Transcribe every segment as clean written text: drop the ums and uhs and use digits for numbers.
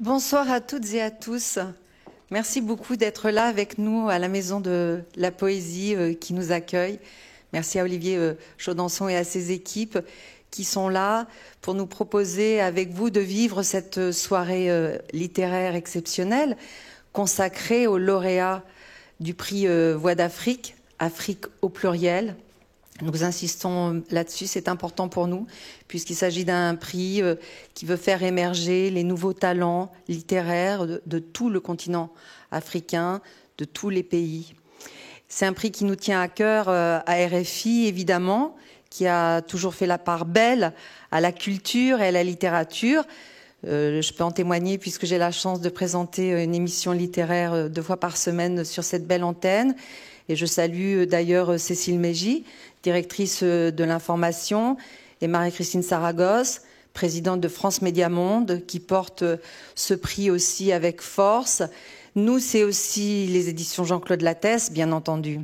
Bonsoir à toutes et à tous. Merci beaucoup d'être là avec nous à la Maison de la Poésie qui nous accueille. Merci à Olivier Chaudençon et à ses équipes qui sont là pour nous proposer avec vous de vivre cette soirée littéraire exceptionnelle consacrée aux lauréats du prix Voix d'Afrique, Afrique au pluriel. Nous insistons là-dessus, c'est important pour nous, puisqu'il s'agit d'un prix qui veut faire émerger les nouveaux talents littéraires de tout le continent africain, de tous les pays. C'est un prix qui nous tient à cœur à RFI, évidemment, qui a toujours fait la part belle à la culture et à la littérature. Je peux en témoigner puisque j'ai la chance de présenter une émission littéraire 2 fois par semaine sur cette belle antenne. Et je salue d'ailleurs Cécile Mégy, directrice de l'information, et Marie-Christine Saragosse, présidente de France Média Monde, qui porte ce prix aussi avec force. Nous, c'est aussi les éditions Jean-Claude Lattès, bien entendu.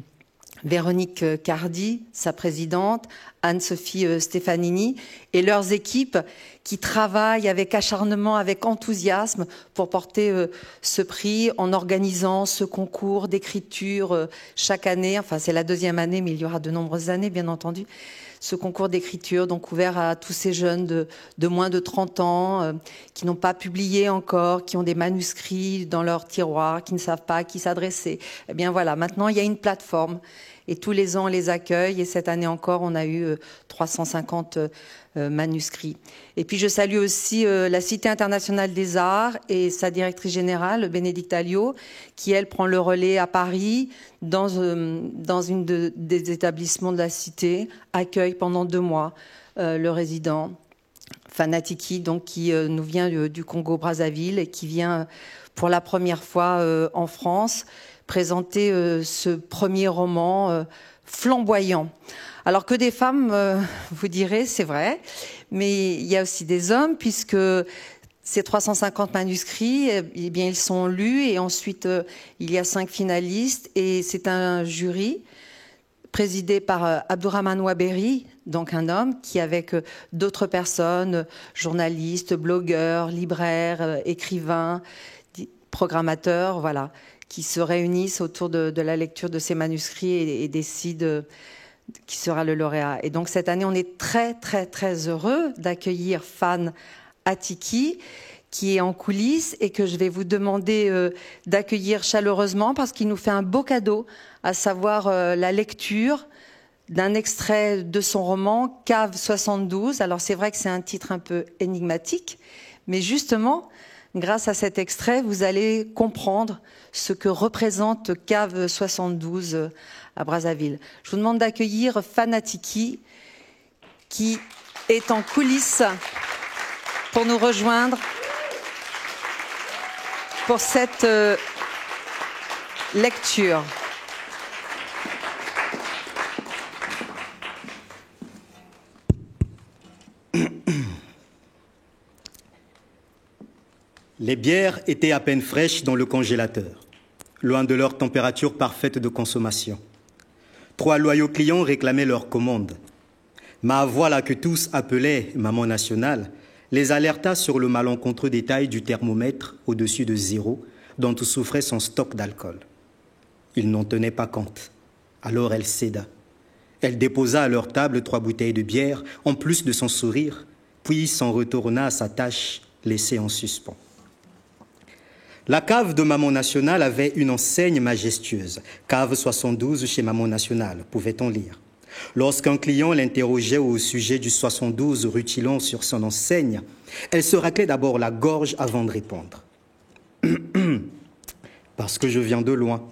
Véronique Cardi, sa présidente, Anne-Sophie Stefanini et leurs équipes qui travaillent avec acharnement, avec enthousiasme pour porter ce prix en organisant ce concours d'écriture chaque année. Enfin, c'est la 2e année, mais il y aura de nombreuses années, bien entendu. Ce concours d'écriture, donc ouvert à tous ces jeunes de moins de 30 ans qui n'ont pas publié encore, qui ont des manuscrits dans leur tiroir, qui ne savent pas à qui s'adresser. Eh bien voilà, maintenant il y a une plateforme et tous les ans on les accueille et cette année encore on a eu 350 manuscrits. Et puis je salue aussi la Cité internationale des arts et sa directrice générale, Bénédicte Alliot, qui elle prend le relais à Paris dans une des établissements de la Cité, accueille pendant 2 mois le résident Fanatiki, donc qui nous vient du Congo-Brazzaville et qui vient pour la première fois en France présenter ce premier roman flamboyant. Alors que des femmes, vous direz, c'est vrai, mais il y a aussi des hommes, puisque ces 350 manuscrits, eh bien, ils sont lus et ensuite il y a 5 finalistes et c'est un jury présidé par Abdourahmane Ouaberi, donc un homme qui, avec d'autres personnes, journalistes, blogueurs, libraires, écrivains, programmateurs, voilà, qui se réunissent autour de la lecture de ces manuscrits et décident qui sera le lauréat. Et donc cette année, on est très, très, très heureux d'accueillir Fan Atiki, qui est en coulisses et que je vais vous demander d'accueillir chaleureusement parce qu'il nous fait un beau cadeau, à savoir la lecture d'un extrait de son roman Cave 72. Alors c'est vrai que c'est un titre un peu énigmatique, mais justement, grâce à cet extrait, vous allez comprendre ce que représente Cave 72 à Brazzaville. Je vous demande d'accueillir Fanatiki, qui est en coulisses pour nous rejoindre pour cette lecture. Les bières étaient à peine fraîches dans le congélateur, loin de leur température parfaite de consommation. 3 loyaux clients réclamaient leur commande. Ma voilà que tous appelaient Maman Nationale les alerta sur le malencontreux détail du thermomètre au-dessus de 0 dont souffrait son stock d'alcool. Ils n'en tenaient pas compte. Alors elle céda. Elle déposa à leur table 3 bouteilles de bière, en plus de son sourire, puis s'en retourna à sa tâche, laissée en suspens. La cave de Maman Nationale avait une enseigne majestueuse. Cave 72 chez Maman Nationale, pouvait-on lire. Lorsqu'un client l'interrogeait au sujet du 72 rutilant sur son enseigne, elle se raclait d'abord la gorge avant de répondre. Parce que je viens de loin.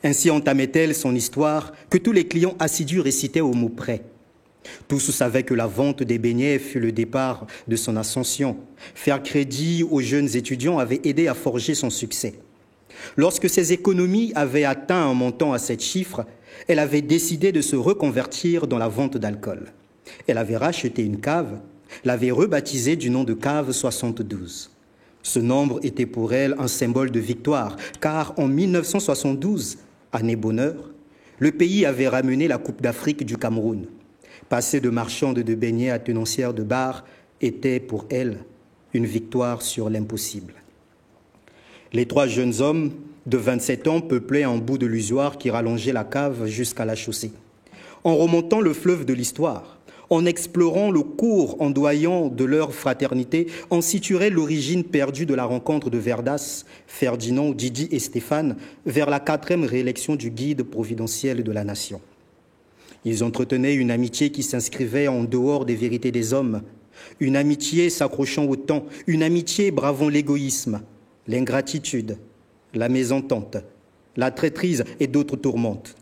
Ainsi entamait-elle son histoire que tous les clients assidus récitaient au mot près. Tous savaient que la vente des beignets fut le départ de son ascension. Faire crédit aux jeunes étudiants avait aidé à forger son succès. Lorsque ses économies avaient atteint un montant à 7 chiffres, elle avait décidé de se reconvertir dans la vente d'alcool. Elle avait racheté une cave, l'avait rebaptisée du nom de Cave 72. Ce nombre était pour elle un symbole de victoire, car en 1972, année bonheur, le pays avait ramené la Coupe d'Afrique du Cameroun. Passer de marchande de beignets à tenancière de bar était pour elle une victoire sur l'impossible. Les 3 jeunes hommes de 27 ans peuplaient un bout de l'usoir qui rallongeait la cave jusqu'à la chaussée. En remontant le fleuve de l'histoire, en explorant le cours ondoyant de leur fraternité, on situerait l'origine perdue de la rencontre de Verdas, Ferdinand, Didi et Stéphane vers la 4e réélection du guide providentiel de la nation. Ils entretenaient une amitié qui s'inscrivait en dehors des vérités des hommes, une amitié s'accrochant au temps, une amitié bravant l'égoïsme, l'ingratitude, la mésentente, la traîtrise et d'autres tourmentes.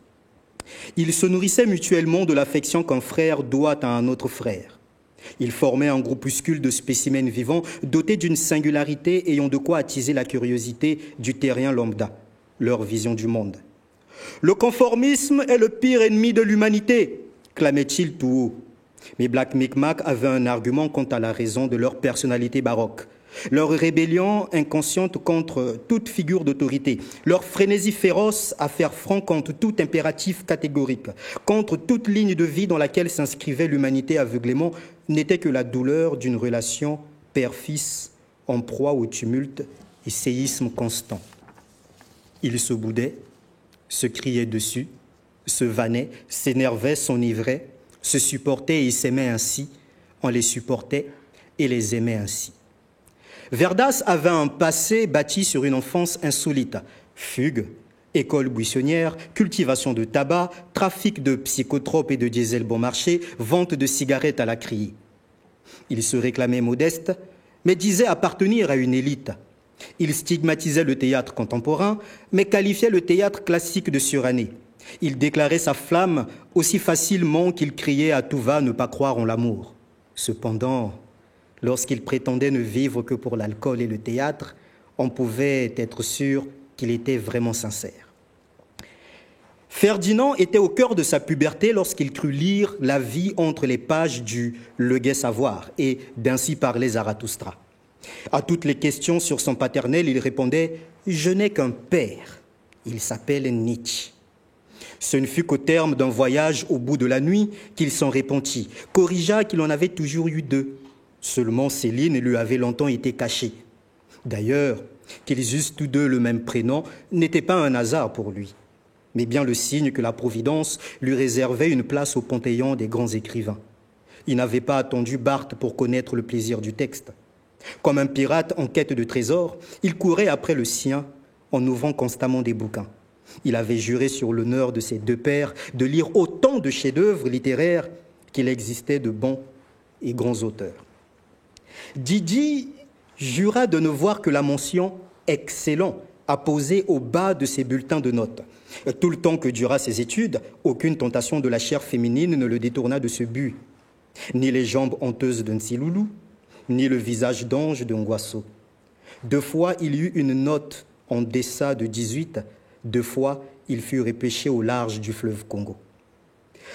Ils se nourrissaient mutuellement de l'affection qu'un frère doit à un autre frère. Ils formaient un groupuscule de spécimens vivants dotés d'une singularité ayant de quoi attiser la curiosité du terrien lambda, leur vision du monde. « Le conformisme est le pire ennemi de l'humanité », clamaient-ils tout haut. Mais Black Micmac avait un argument quant à la raison de leur personnalité baroque. Leur rébellion inconsciente contre toute figure d'autorité, leur frénésie féroce à faire front contre tout impératif catégorique, contre toute ligne de vie dans laquelle s'inscrivait l'humanité aveuglément, n'était que la douleur d'une relation père-fils en proie au tumulte et séisme constant. Ils se boudaient, se criaient dessus, se vannaient, s'énervaient, s'enivraient, se supportaient et s'aimaient ainsi, on les supportait et les aimait ainsi. Verdas avait un passé bâti sur une enfance insolite. Fugue, école buissonnière, cultivation de tabac, trafic de psychotropes et de diesel bon marché, vente de cigarettes à la criée. Il se réclamait modeste, mais disait appartenir à une élite. Il stigmatisait le théâtre contemporain, mais qualifiait le théâtre classique de suranné. Il déclarait sa flamme aussi facilement qu'il criait à tout va ne pas croire en l'amour. Cependant, lorsqu'il prétendait ne vivre que pour l'alcool et le théâtre, on pouvait être sûr qu'il était vraiment sincère. Ferdinand était au cœur de sa puberté lorsqu'il crut lire la vie entre les pages du Le Gai Savoir et d'Ainsi parlait Zarathustra. À toutes les questions sur son paternel, il répondait « Je n'ai qu'un père, il s'appelle Nietzsche ». Ce ne fut qu'au terme d'un voyage au bout de la nuit qu'il s'en repentit, corrigea qu'il en avait toujours eu 2. Seulement Céline lui avait longtemps été cachée. D'ailleurs, qu'ils eussent tous 2 le même prénom n'était pas un hasard pour lui, mais bien le signe que la Providence lui réservait une place au panthéon des grands écrivains. Il n'avait pas attendu Barthes pour connaître le plaisir du texte. Comme un pirate en quête de trésors, il courait après le sien en ouvrant constamment des bouquins. Il avait juré sur l'honneur de ses 2 pères de lire autant de chefs-d'œuvre littéraires qu'il existait de bons et grands auteurs. Didi jura de ne voir que la mention « excellent » apposée au bas de ses bulletins de notes. Tout le temps que dura ses études, aucune tentation de la chair féminine ne le détourna de ce but. Ni les jambes honteuses d'un Nsiloulou, ni le visage d'ange d'un Ngwasso. 2 fois, il eut une note en dessin de 18, 2 fois, il fut repêché au large du fleuve Congo.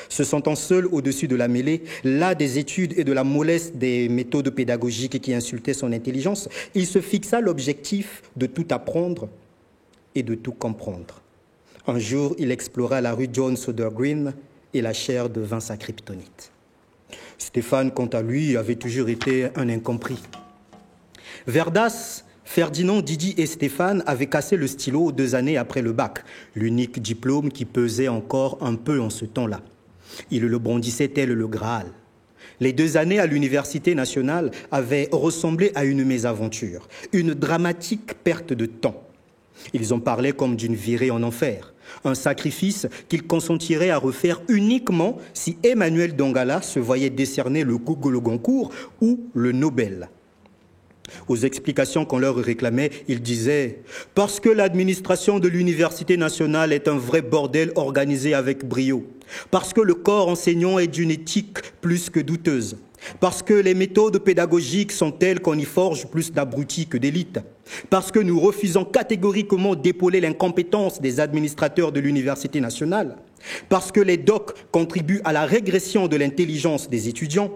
Se sentant seul au-dessus de la mêlée, las des études et de la mollesse des méthodes pédagogiques qui insultaient son intelligence, il se fixa l'objectif de tout apprendre et de tout comprendre. Un jour, il explora la rue John Soder Green et la chaire devint sa kryptonite. Stéphane, quant à lui, avait toujours été un incompris. Verdas, Ferdinand, Didi et Stéphane avaient cassé le stylo 2 années après le bac, l'unique diplôme qui pesait encore un peu en ce temps-là. Ils le brandissaient tel le Graal. Les 2 années à l'Université nationale avaient ressemblé à une mésaventure, une dramatique perte de temps. Ils en parlaient comme d'une virée en enfer, un sacrifice qu'ils consentiraient à refaire uniquement si Emmanuel Dongala se voyait décerner le Google Goncourt ou le Nobel. Aux explications qu'on leur réclamait, ils disaient « Parce que l'administration de l'Université nationale est un vrai bordel organisé avec brio. Parce que le corps enseignant est d'une éthique plus que douteuse. Parce que les méthodes pédagogiques sont telles qu'on y forge plus d'abrutis que d'élites. Parce que nous refusons catégoriquement d'épauler l'incompétence des administrateurs de l'Université nationale. Parce que les docs contribuent à la régression de l'intelligence des étudiants.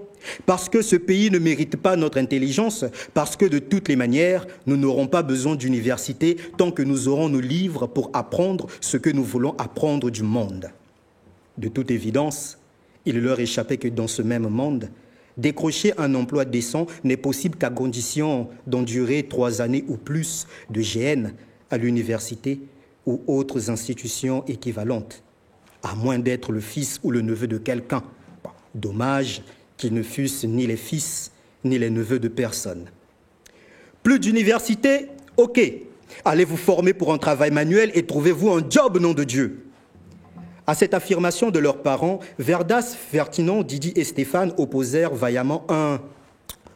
Parce que ce pays ne mérite pas notre intelligence, parce que de toutes les manières, nous n'aurons pas besoin d'université tant que nous aurons nos livres pour apprendre ce que nous voulons apprendre du monde. De toute évidence, il leur échappait que dans ce même monde, Décrocher un emploi décent n'est possible qu'à condition d'endurer 3 années ou plus de GN à l'université ou autres institutions équivalentes, à moins d'être le fils ou le neveu de quelqu'un. Dommage qu'ils ne fussent ni les fils ni les neveux de personne. Plus d'université? Ok. Allez vous former pour un travail manuel et trouvez-vous un job, nom de Dieu. À cette affirmation de leurs parents, Verdas, Ferdinand, Didi et Stéphane opposèrent vaillamment un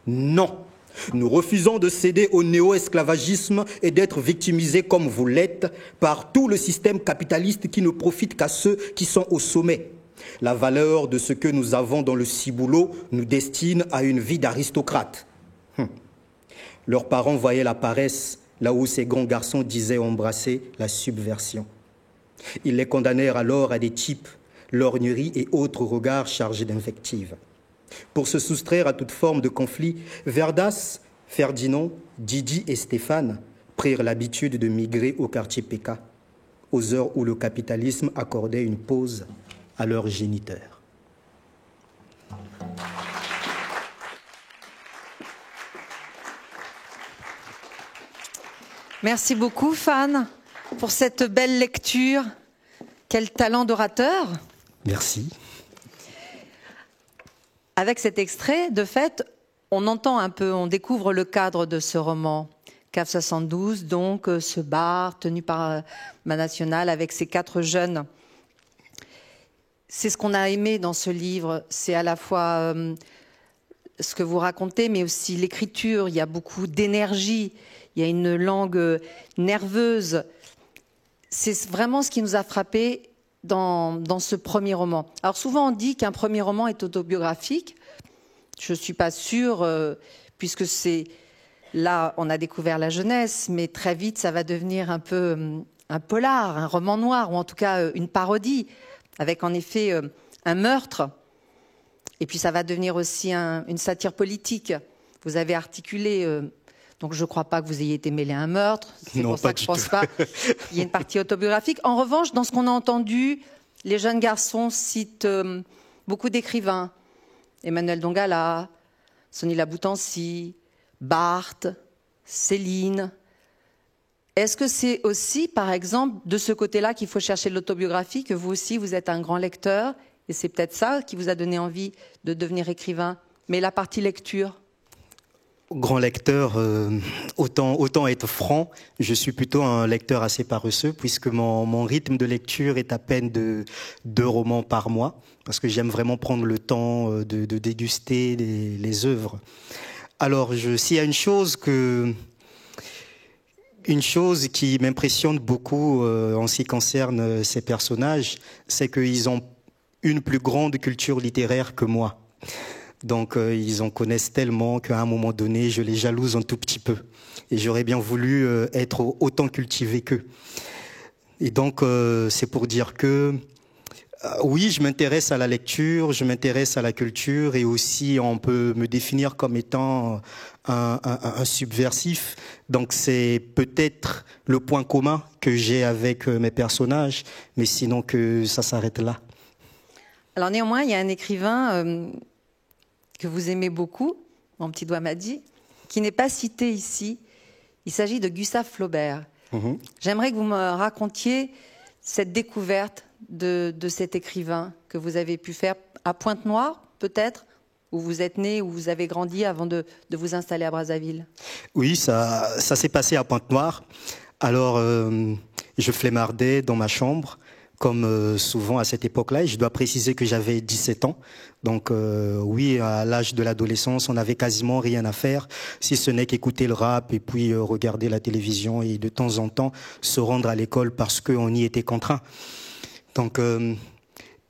non. Nous refusons de céder au néo-esclavagisme et d'être victimisés comme vous l'êtes par tout le système capitaliste qui ne profite qu'à ceux qui sont au sommet. La valeur de ce que nous avons dans le ciboulot nous destine à une vie d'aristocrate. Leurs parents voyaient la paresse là où ces grands garçons disaient embrasser la subversion. Ils les condamnèrent alors à des types, lorgneries et autres regards chargés d'invectives. Pour se soustraire à toute forme de conflit, Verdas, Ferdinand, Didi et Stéphane prirent l'habitude de migrer au quartier PK, aux heures où le capitalisme accordait une pause à leurs géniteurs. Merci beaucoup, Fan, pour cette belle lecture. Quel talent d'orateur! Merci. Avec cet extrait, de fait, on entend un peu, on découvre le cadre de ce roman. CAF 72, donc, ce bar tenu par Ma Nationale avec ces 4 jeunes. C'est ce qu'on a aimé dans ce livre. C'est à la fois ce que vous racontez, mais aussi l'écriture. Il y a beaucoup d'énergie. Il y a une langue nerveuse. C'est vraiment ce qui nous a frappé dans ce premier roman. Alors souvent on dit qu'un premier roman est autobiographique. Je ne suis pas sûre, puisque c'est là on a découvert la jeunesse, mais très vite ça va devenir un peu un polar, un roman noir, ou en tout cas une parodie, avec en effet un meurtre. Et puis ça va devenir aussi une satire politique. Vous avez articulé... Donc je ne crois pas que vous ayez été mêlé à un meurtre. C'est pour ça que je ne pense pas qu'il y ait une partie autobiographique. En revanche, dans ce qu'on a entendu, les jeunes garçons citent beaucoup d'écrivains. Emmanuel Dongala, Sonny Laboutancy, Barthes, Céline. Est-ce que c'est aussi, par exemple, de ce côté-là qu'il faut chercher l'autobiographie, que vous aussi, vous êtes un grand lecteur, et c'est peut-être ça qui vous a donné envie de devenir écrivain? Mais la partie lecture? Grand lecteur, autant être franc, je suis plutôt un lecteur assez paresseux puisque mon rythme de lecture est à peine de 2 romans par mois parce que j'aime vraiment prendre le temps de déguster les œuvres. Alors, s'il y a une chose qui m'impressionne beaucoup en ce qui concerne ces personnages, c'est qu'ils ont une plus grande culture littéraire que moi. Donc ils en connaissent tellement qu'à un moment donné, je les jalouse un tout petit peu. Et j'aurais bien voulu être autant cultivé qu'eux. Et donc c'est pour dire que oui, je m'intéresse à la lecture, je m'intéresse à la culture et aussi on peut me définir comme étant un subversif. Donc c'est peut-être le point commun que j'ai avec mes personnages, mais sinon que ça s'arrête là. Alors néanmoins, il y a un écrivain... que vous aimez beaucoup, mon petit doigt m'a dit, qui n'est pas cité ici. Il s'agit de Gustave Flaubert. J'aimerais que vous me racontiez cette découverte de cet écrivain que vous avez pu faire à Pointe-Noire, peut-être, où vous êtes né, où vous avez grandi avant de vous installer à Brazzaville. Oui, ça s'est passé à Pointe-Noire. Alors, je flemmardais dans ma chambre, comme souvent à cette époque-là, et je dois préciser que j'avais 17 ans. Donc oui, à l'âge de l'adolescence, on n'avait quasiment rien à faire, si ce n'est qu'écouter le rap et puis regarder la télévision et de temps en temps se rendre à l'école parce qu'on y était contraint. Donc,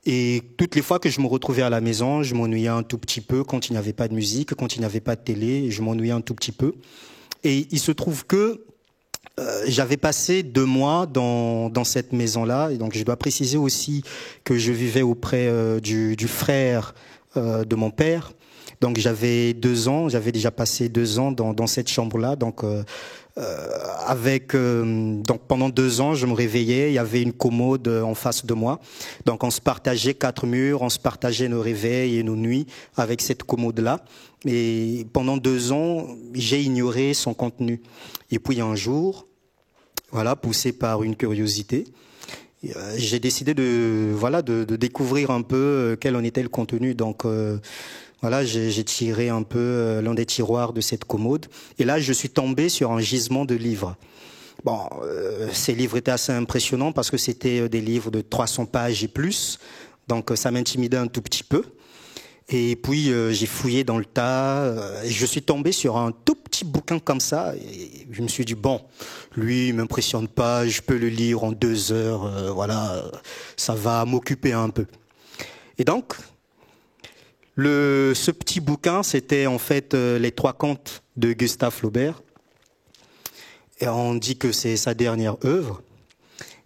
et toutes les fois que je me retrouvais à la maison, je m'ennuyais un tout petit peu quand il n'y avait pas de musique, quand il n'y avait pas de télé, je m'ennuyais un tout petit peu. Et il se trouve que j'avais passé 2 mois dans cette maison-là, et donc je dois préciser aussi que je vivais auprès du frère de mon père, Donc j'avais 2 ans, j'avais déjà passé 2 ans dans cette chambre-là. Donc donc pendant 2 ans, je me réveillais, il y avait une commode en face de moi. Donc on se partageait 4 murs, on se partageait nos réveils et nos nuits avec cette commode-là. Et pendant 2 ans, j'ai ignoré son contenu. Et puis un jour, voilà, poussé par une curiosité, j'ai décidé de découvrir un peu quel en était le contenu. Donc voilà, j'ai tiré un peu l'un des tiroirs de cette commode. Et là, je suis tombé sur un gisement de livres. Bon, ces livres étaient assez impressionnants parce que c'était des livres de 300 pages et plus. Donc ça m'intimidait un tout petit peu. Et puis j'ai fouillé dans le tas, et je suis tombé sur un tout petit bouquin comme ça, et je me suis dit bon, lui il m'impressionne pas, je peux le lire en 2 heures, voilà, ça va m'occuper un peu. Et donc ce petit bouquin, c'était en fait les 3 contes de Gustave Flaubert, et on dit que c'est sa dernière œuvre.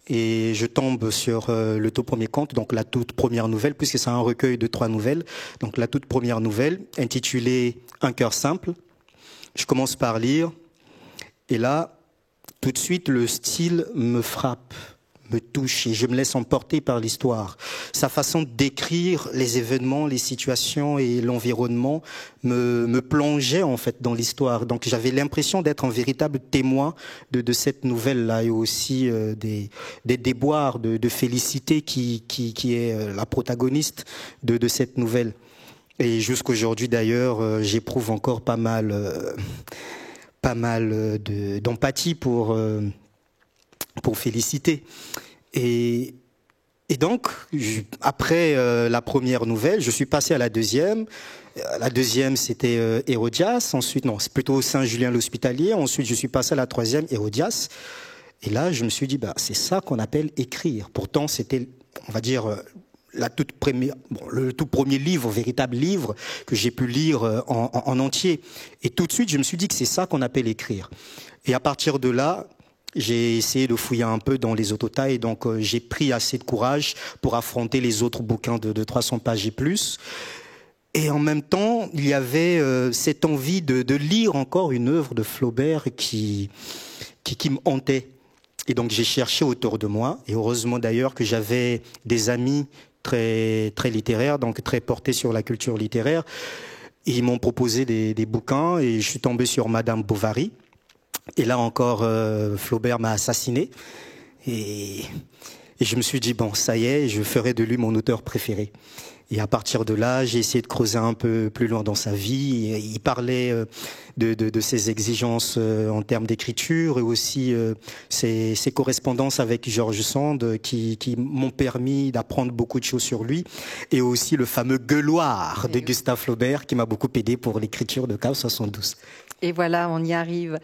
Et je tombe sur le tout premier conte, donc la toute première nouvelle, puisque c'est un recueil de 3 nouvelles. Donc la toute première nouvelle, intitulée Un cœur simple. Je commence par lire, et là, tout de suite, le style me frappe, me touche, et je me laisse emporter par l'histoire. Sa façon de décrire les événements, les situations et l'environnement me plongeait en fait dans l'histoire. Donc j'avais l'impression d'être un véritable témoin de cette nouvelle-là, et aussi des déboires de Félicité qui est la protagoniste de cette nouvelle. Et jusqu'aujourd'hui d'ailleurs, j'éprouve encore pas mal d'empathie pour Félicité. Et donc, après la première nouvelle, je suis passé à la deuxième. La deuxième, c'était Hérodias. Ensuite, non, c'est plutôt Saint-Julien l'Hospitalier. Ensuite, je suis passé à la troisième, Hérodias. Et là, je me suis dit, c'est ça qu'on appelle écrire. Pourtant, c'était, on va dire, le tout premier livre, véritable livre, que j'ai pu lire en entier. Et tout de suite, je me suis dit que c'est ça qu'on appelle écrire. Et à partir de là, j'ai essayé de fouiller un peu dans les autotas, et donc j'ai pris assez de courage pour affronter les autres bouquins de 300 pages et plus. Et en même temps, il y avait cette envie de lire encore une œuvre de Flaubert qui me hantait. Et donc j'ai cherché autour de moi, et heureusement d'ailleurs que j'avais des amis très, très littéraires, donc très portés sur la culture littéraire. Et ils m'ont proposé des bouquins, et je suis tombé sur Madame Bovary. Et là encore, Flaubert m'a assassiné. Et je me suis dit, bon, ça y est, je ferai de lui mon auteur préféré. Et à partir de là, j'ai essayé de creuser un peu plus loin dans sa vie. Il parlait de ses exigences en termes d'écriture, et aussi ses correspondances avec George Sand qui m'ont permis d'apprendre beaucoup de choses sur lui. Et aussi le fameux gueuloir de Gustave Flaubert qui m'a beaucoup aidé pour l'écriture de Chaos 72. Et voilà, on y arrive.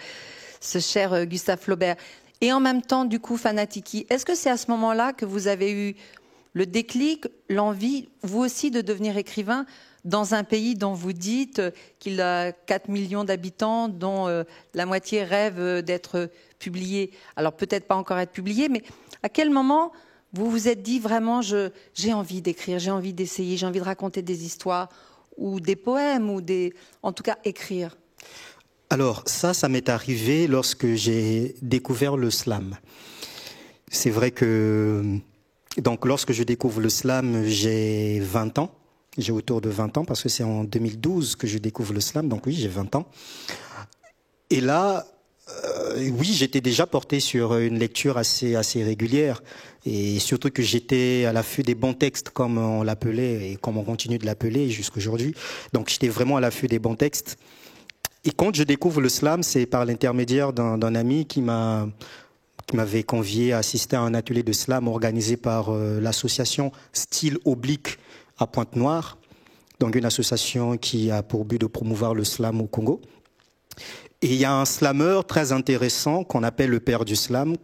Ce cher Gustave Flaubert. Et en même temps, du coup, Fanatiki, est-ce que c'est à ce moment-là que vous avez eu le déclic, l'envie, vous aussi, de devenir écrivain dans un pays dont vous dites qu'il a 4 millions d'habitants, dont la moitié rêve d'être publié? Alors peut-être pas encore être publié, mais à quel moment vous vous êtes dit vraiment, j'ai envie d'écrire, j'ai envie d'essayer, j'ai envie de raconter des histoires, ou des poèmes, ou en tout cas écrire? Alors ça m'est arrivé lorsque j'ai découvert le slam. C'est vrai que donc lorsque je découvre le slam, j'ai 20 ans. J'ai autour de 20 ans parce que c'est en 2012 que je découvre le slam. Donc oui, j'ai 20 ans. Et là, oui, j'étais déjà porté sur une lecture assez régulière, et surtout que j'étais à l'affût des bons textes, comme on l'appelait et comme on continue de l'appeler jusqu'aujourd'hui. Donc j'étais vraiment à l'affût des bons textes. Et quand je découvre le slam, c'est par l'intermédiaire d'un ami qui m'avait convié à assister à un atelier de slam organisé par l'association Style Oblique à Pointe-Noire, donc une association qui a pour but de promouvoir le slam au Congo. Et il y a un slameur très intéressant qu'on appelle le père du slam,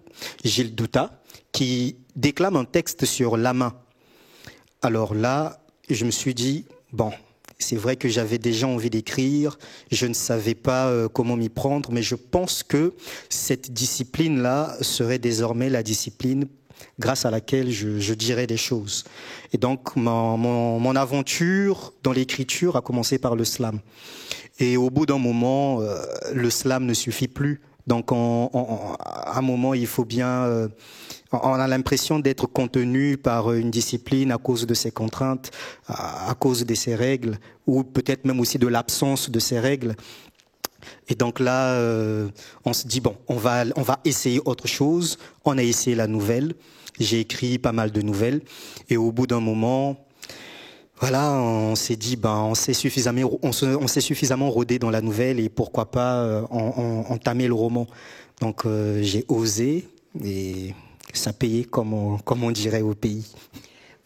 Gilles Douta, qui déclame un texte sur la main. Alors là, je me suis dit, bon, c'est vrai que j'avais déjà envie d'écrire, je ne savais pas comment m'y prendre, mais je pense que cette discipline-là serait désormais la discipline grâce à laquelle je dirais des choses. Et donc, mon aventure dans l'écriture a commencé par le slam. Et au bout d'un moment, le slam ne suffit plus. Donc, à un moment, il faut bien... on a l'impression d'être contenu par une discipline à cause de ses contraintes, à cause de ses règles, ou peut-être même aussi de l'absence de ses règles. Et donc là, on se dit, bon, on va essayer autre chose. On a essayé la nouvelle. J'ai écrit pas mal de nouvelles. Et au bout d'un moment... Voilà, on s'est dit, on s'est suffisamment rodé dans la nouvelle et pourquoi pas entamer le roman. Donc j'ai osé et ça payait comme on dirait au pays.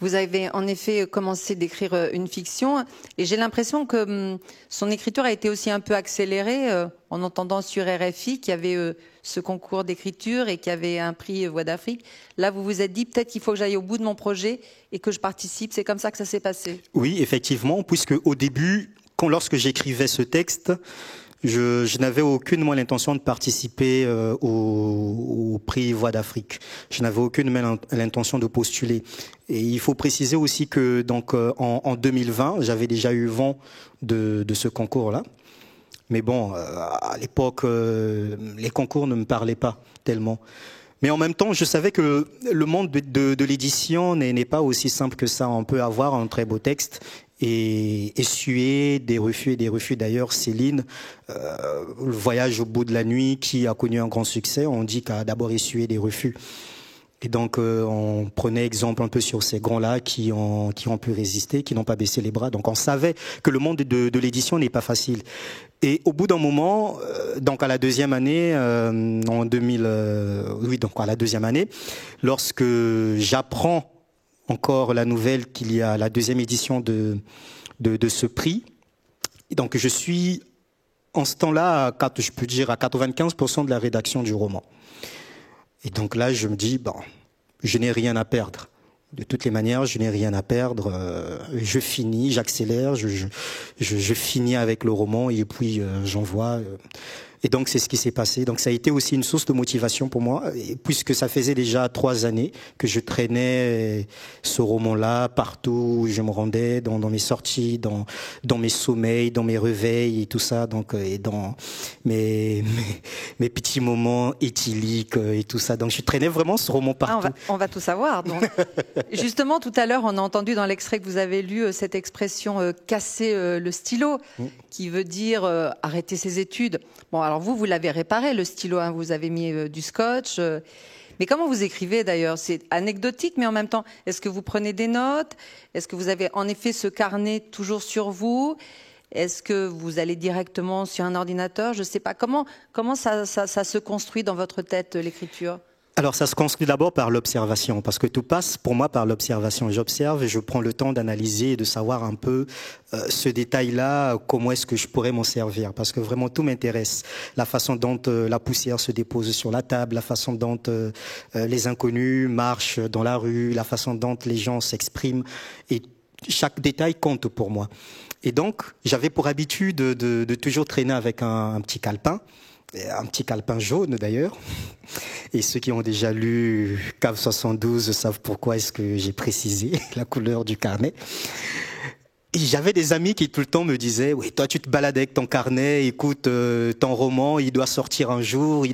Vous avez en effet commencé d'écrire une fiction et j'ai l'impression que son écriture a été aussi un peu accélérée en entendant sur RFI qu'il y avait ce concours d'écriture et qu'il y avait un prix Voix d'Afrique. Là, vous vous êtes dit peut-être qu'il faut que j'aille au bout de mon projet et que je participe. C'est comme ça que ça s'est passé. Oui, effectivement, puisque au début, lorsque j'écrivais ce texte, je n'avais aucunement l'intention de participer au prix Voix d'Afrique. Je n'avais aucunement l'intention de postuler. Et il faut préciser aussi que donc en 2020, j'avais déjà eu vent de ce concours-là. Mais bon, à l'époque, les concours ne me parlaient pas tellement. Mais en même temps, je savais que le monde de l'édition n'est pas aussi simple que ça. On peut avoir un très beau texte et essuyer des refus et des refus. D'ailleurs, Céline, le voyage au bout de la nuit, qui a connu un grand succès, on dit qu'elle a d'abord essuyé des refus. Et donc, on prenait exemple un peu sur ces grands-là qui ont pu résister, qui n'ont pas baissé les bras. Donc, on savait que le monde de l'édition n'est pas facile. Et au bout d'un moment, donc à la deuxième année, en 2000, donc à la deuxième année, lorsque j'apprends encore la nouvelle qu'il y a la deuxième édition de ce prix, donc je suis en ce temps-là, je peux dire à 95% de la rédaction du roman. Et donc là, je me dis, je n'ai rien à perdre. De toutes les manières, je n'ai rien à perdre. Je finis, j'accélère, je finis avec le roman et puis j'envoie. Et donc c'est ce qui s'est passé. Donc ça a été aussi une source de motivation pour moi, et puisque ça faisait déjà 3 années que je traînais ce roman-là partout où je me rendais, dans mes sorties, dans mes sommeils, dans mes réveils et tout ça, donc et dans mes petits moments éthyliques et tout ça. Donc je traînais vraiment ce roman partout. On va tout savoir. Donc. Justement, tout à l'heure, on a entendu dans l'extrait que vous avez lu cette expression casser le stylo, qui veut dire arrêter ses études. Bon, alors vous l'avez réparé, le stylo, hein, vous avez mis du scotch. Mais comment vous écrivez d'ailleurs? C'est anecdotique, mais en même temps, est-ce que vous prenez des notes? Est-ce que vous avez en effet ce carnet toujours sur vous? Est-ce que vous allez directement sur un ordinateur? Je ne sais pas. Comment ça se construit dans votre tête, l'écriture? Alors ça se construit d'abord par l'observation, parce que tout passe pour moi par l'observation. J'observe et je prends le temps d'analyser et de savoir un peu ce détail-là, comment est-ce que je pourrais m'en servir, parce que vraiment tout m'intéresse. La façon dont la poussière se dépose sur la table, la façon dont les inconnus marchent dans la rue, la façon dont les gens s'expriment, et chaque détail compte pour moi. Et donc j'avais pour habitude de toujours traîner avec un petit calepin. Un petit calepin jaune d'ailleurs. Et ceux qui ont déjà lu Cave 72 savent pourquoi est-ce que j'ai précisé la couleur du carnet. Et j'avais des amis qui tout le temps me disaient, oui, toi tu te balades avec ton carnet, écoute, ton roman, il doit sortir un jour,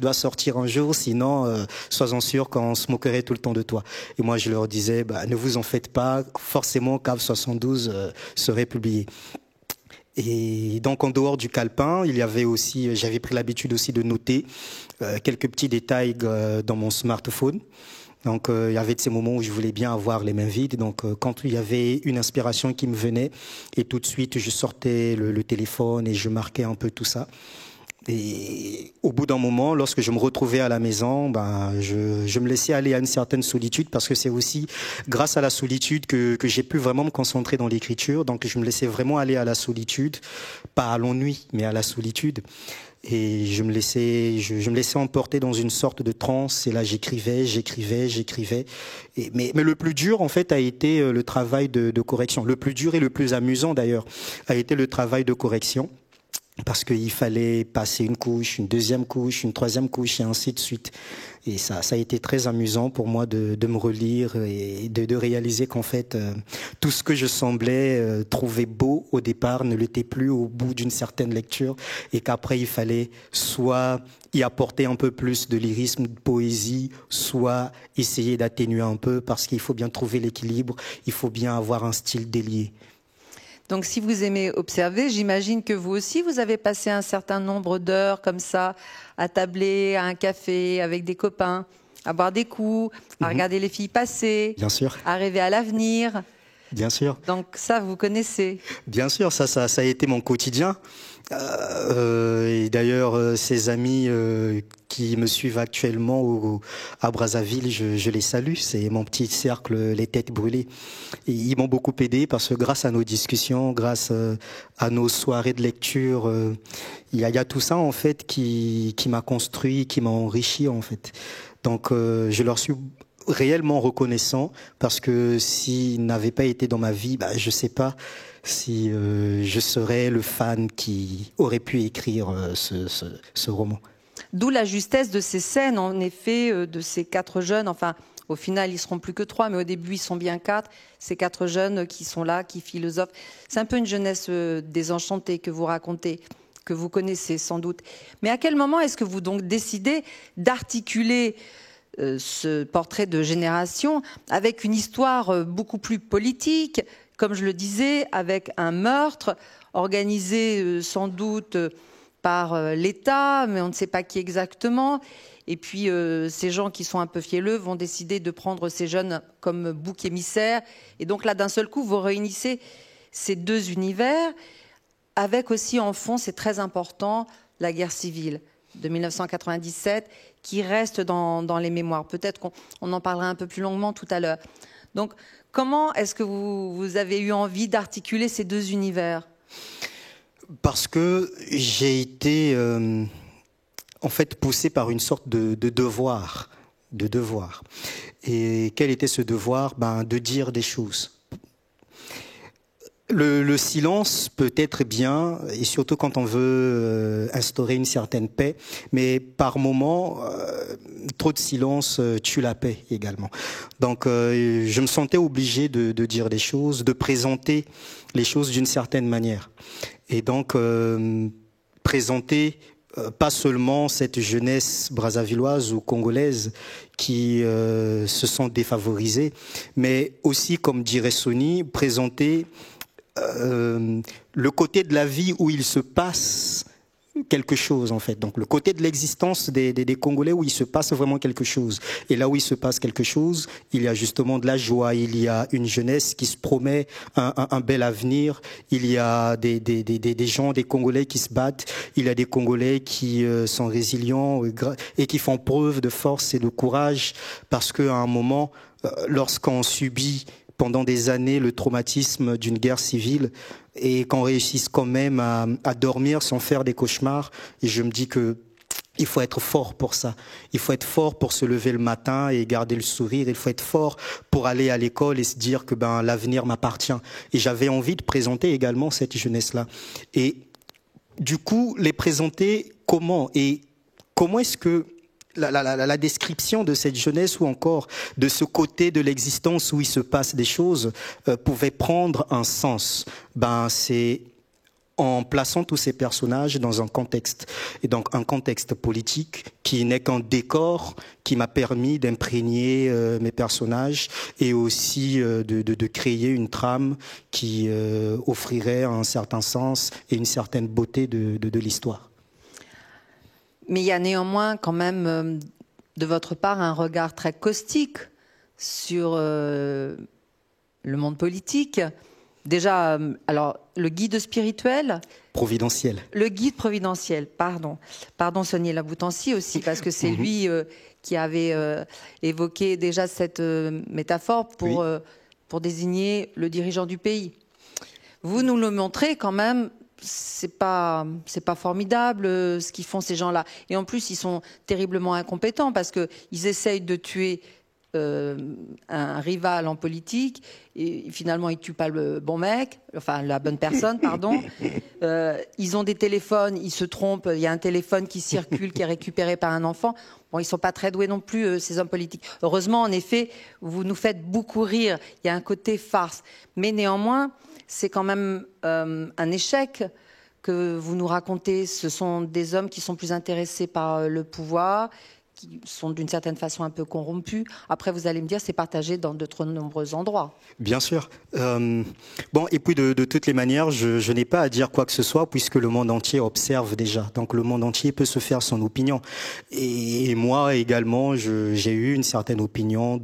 sinon, sois-en sûr qu'on se moquerait tout le temps de toi. Et moi je leur disais, ne vous en faites pas, forcément Cave 72 serait publié. Et donc en dehors du calepin, j'avais pris l'habitude aussi de noter quelques petits détails dans mon smartphone. Donc il y avait de ces moments où je voulais bien avoir les mains vides. Donc quand il y avait une inspiration qui me venait, et tout de suite je sortais le téléphone et je marquais un peu tout ça. Et au bout d'un moment, lorsque je me retrouvais à la maison, je me laissais aller à une certaine solitude, parce que c'est aussi grâce à la solitude que j'ai pu vraiment me concentrer dans l'écriture. Donc je me laissais vraiment aller à la solitude, pas à l'ennui, mais à la solitude. Et je me laissais emporter dans une sorte de transe. Et là, j'écrivais. Mais le plus dur, en fait, a été le travail de correction. Le plus dur et le plus amusant, d'ailleurs, a été le travail de correction. parce qu'il fallait passer une couche, une deuxième couche, une troisième couche et ainsi de suite. Et ça a été très amusant pour moi de me relire et de réaliser qu'en fait, tout ce que je semblais trouver beau au départ ne l'était plus au bout d'une certaine lecture, et qu'après il fallait soit y apporter un peu plus de lyrisme, de poésie, soit essayer d'atténuer un peu, parce qu'il faut bien trouver l'équilibre, il faut bien avoir un style délié. Donc si vous aimez observer, j'imagine que vous aussi, vous avez passé un certain nombre d'heures comme ça, à tabler, à un café, avec des copains, à boire des coups, à regarder les filles passer, Bien sûr. à rêver à l'avenir. Bien sûr. Donc ça, vous connaissez. Bien sûr, ça a été mon quotidien. Et d'ailleurs, ces amis qui me suivent actuellement à Brazzaville, je les salue. C'est mon petit cercle, les têtes brûlées. Et ils m'ont beaucoup aidé parce que grâce à nos discussions, grâce à nos soirées de lecture, il y a tout ça en fait qui m'a construit, qui m'a enrichi en fait. Donc je leur suis réellement reconnaissant, parce que s'ils n'avaient pas été dans ma vie, je sais pas si je serais le fan qui aurait pu écrire ce roman. D'où la justesse de ces scènes, en effet, de ces 4 jeunes. Enfin, au final, ils seront plus que 3, mais au début, ils sont bien 4. Ces 4 jeunes qui sont là, qui philosophent. C'est un peu une jeunesse désenchantée que vous racontez, que vous connaissez sans doute. Mais à quel moment est-ce que vous donc décidez d'articuler ce portrait de génération avec une histoire beaucoup plus politique, comme je le disais, avec un meurtre organisé sans doute par l'État, mais on ne sait pas qui exactement. Et puis ces gens qui sont un peu fielleux vont décider de prendre ces jeunes comme bouc émissaire. Et donc là, d'un seul coup, vous réunissez ces 2 univers, avec aussi en fond, c'est très important, la guerre civile de 1997, qui reste dans les mémoires. Peut-être qu'on en parlera un peu plus longuement tout à l'heure. Donc, comment est-ce que vous avez eu envie d'articuler ces 2 univers ? Parce que j'ai été en fait poussé par une sorte de devoir. Et quel était ce devoir ? De dire des choses. Le silence peut être bien, et surtout quand on veut instaurer une certaine paix, mais par moments, trop de silence tue la paix également. Donc je me sentais obligé de dire des choses, de présenter les choses d'une certaine manière. Et donc présenter pas seulement cette jeunesse brazzavilloise ou congolaise qui se sent défavorisée, mais aussi, comme dirait Sony, présenter le côté de la vie où il se passe quelque chose en fait. Donc le côté de l'existence des Congolais où il se passe vraiment quelque chose. Et là où il se passe quelque chose, il y a justement de la joie, il y a une jeunesse qui se promet un bel avenir, il y a des gens, des Congolais qui se battent, il y a des Congolais qui sont résilients et qui font preuve de force et de courage, parce qu'à un moment, lorsqu'on subit pendant des années le traumatisme d'une guerre civile et qu'on réussisse quand même à dormir sans faire des cauchemars, et je me dis que il faut être fort pour ça. Il faut être fort pour se lever le matin et garder le sourire. Il faut être fort pour aller à l'école et se dire que l'avenir m'appartient. Et j'avais envie de présenter également cette jeunesse-là. Et du coup, les présenter comment ? Et comment est-ce que la description de cette jeunesse, ou encore de ce côté de l'existence où il se passe des choses, pouvait prendre un sens. C'est en plaçant tous ces personnages dans un contexte, et donc un contexte politique qui n'est qu'un décor qui m'a permis d'imprégner mes personnages, et aussi de créer une trame qui offrirait un certain sens et une certaine beauté de l'histoire. Mais il y a néanmoins quand même de votre part un regard très caustique sur le monde politique. Déjà, alors le guide spirituel, providentiel. Le guide providentiel, pardon Sonia Laboutancy aussi, parce que c'est lui qui avait évoqué déjà cette métaphore pour désigner le dirigeant du pays. Vous nous le montrez quand même. C'est pas formidable ce qu'ils font ces gens-là. Et en plus, ils sont terriblement incompétents parce qu'ils essayent de tuer un rival en politique, et finalement il tue pas le bon mec, enfin la bonne personne, pardon. Ils ont des téléphones, ils se trompent, il y a un téléphone qui circule, qui est récupéré par un enfant. Bon, ils sont pas très doués non plus, ces hommes politiques. Heureusement, en effet, vous nous faites beaucoup rire, il y a un côté farce. Mais néanmoins, c'est quand même un échec que vous nous racontez. Ce sont des hommes qui sont plus intéressés par le pouvoir, qui sont d'une certaine façon un peu corrompus. Après, vous allez me dire, c'est partagé dans de trop nombreux endroits. Bien sûr. Bon, et puis de toutes les manières, je n'ai pas à dire quoi que ce soit puisque le monde entier observe déjà. Donc le monde entier peut se faire son opinion. Et moi également, j'ai eu une certaine opinion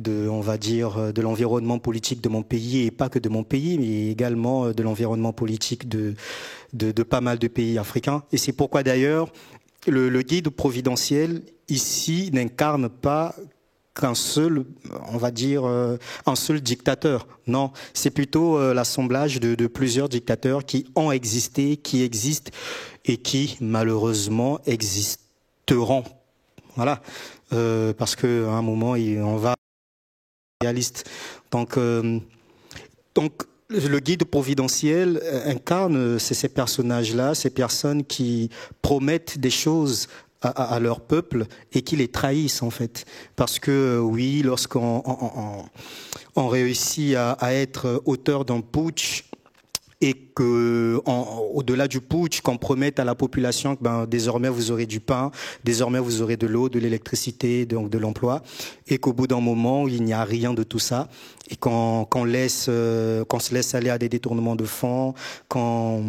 on va dire, de l'environnement politique de mon pays, et pas que de mon pays, mais également de l'environnement politique de pas mal de pays africains. Et c'est pourquoi d'ailleurs, le guide providentiel ici n'incarne pas qu'un seul, on va dire, un seul dictateur. Non, c'est plutôt l'assemblage de plusieurs dictateurs qui ont existé, qui existent et qui malheureusement existeront. Voilà, parce qu'à un moment, on va réaliste. Donc, le guide providentiel incarne ces personnages-là, ces personnes qui promettent des choses à leur peuple et qui les trahissent en fait. Parce que oui, lorsqu'on on réussit à être auteur d'un putsch, et que au-delà du putsch, qu'on promette à la population que désormais vous aurez du pain, désormais vous aurez de l'eau, de l'électricité, donc de l'emploi, et qu'au bout d'un moment il n'y a rien de tout ça, et qu'on se laisse aller à des détournements de fonds, qu'on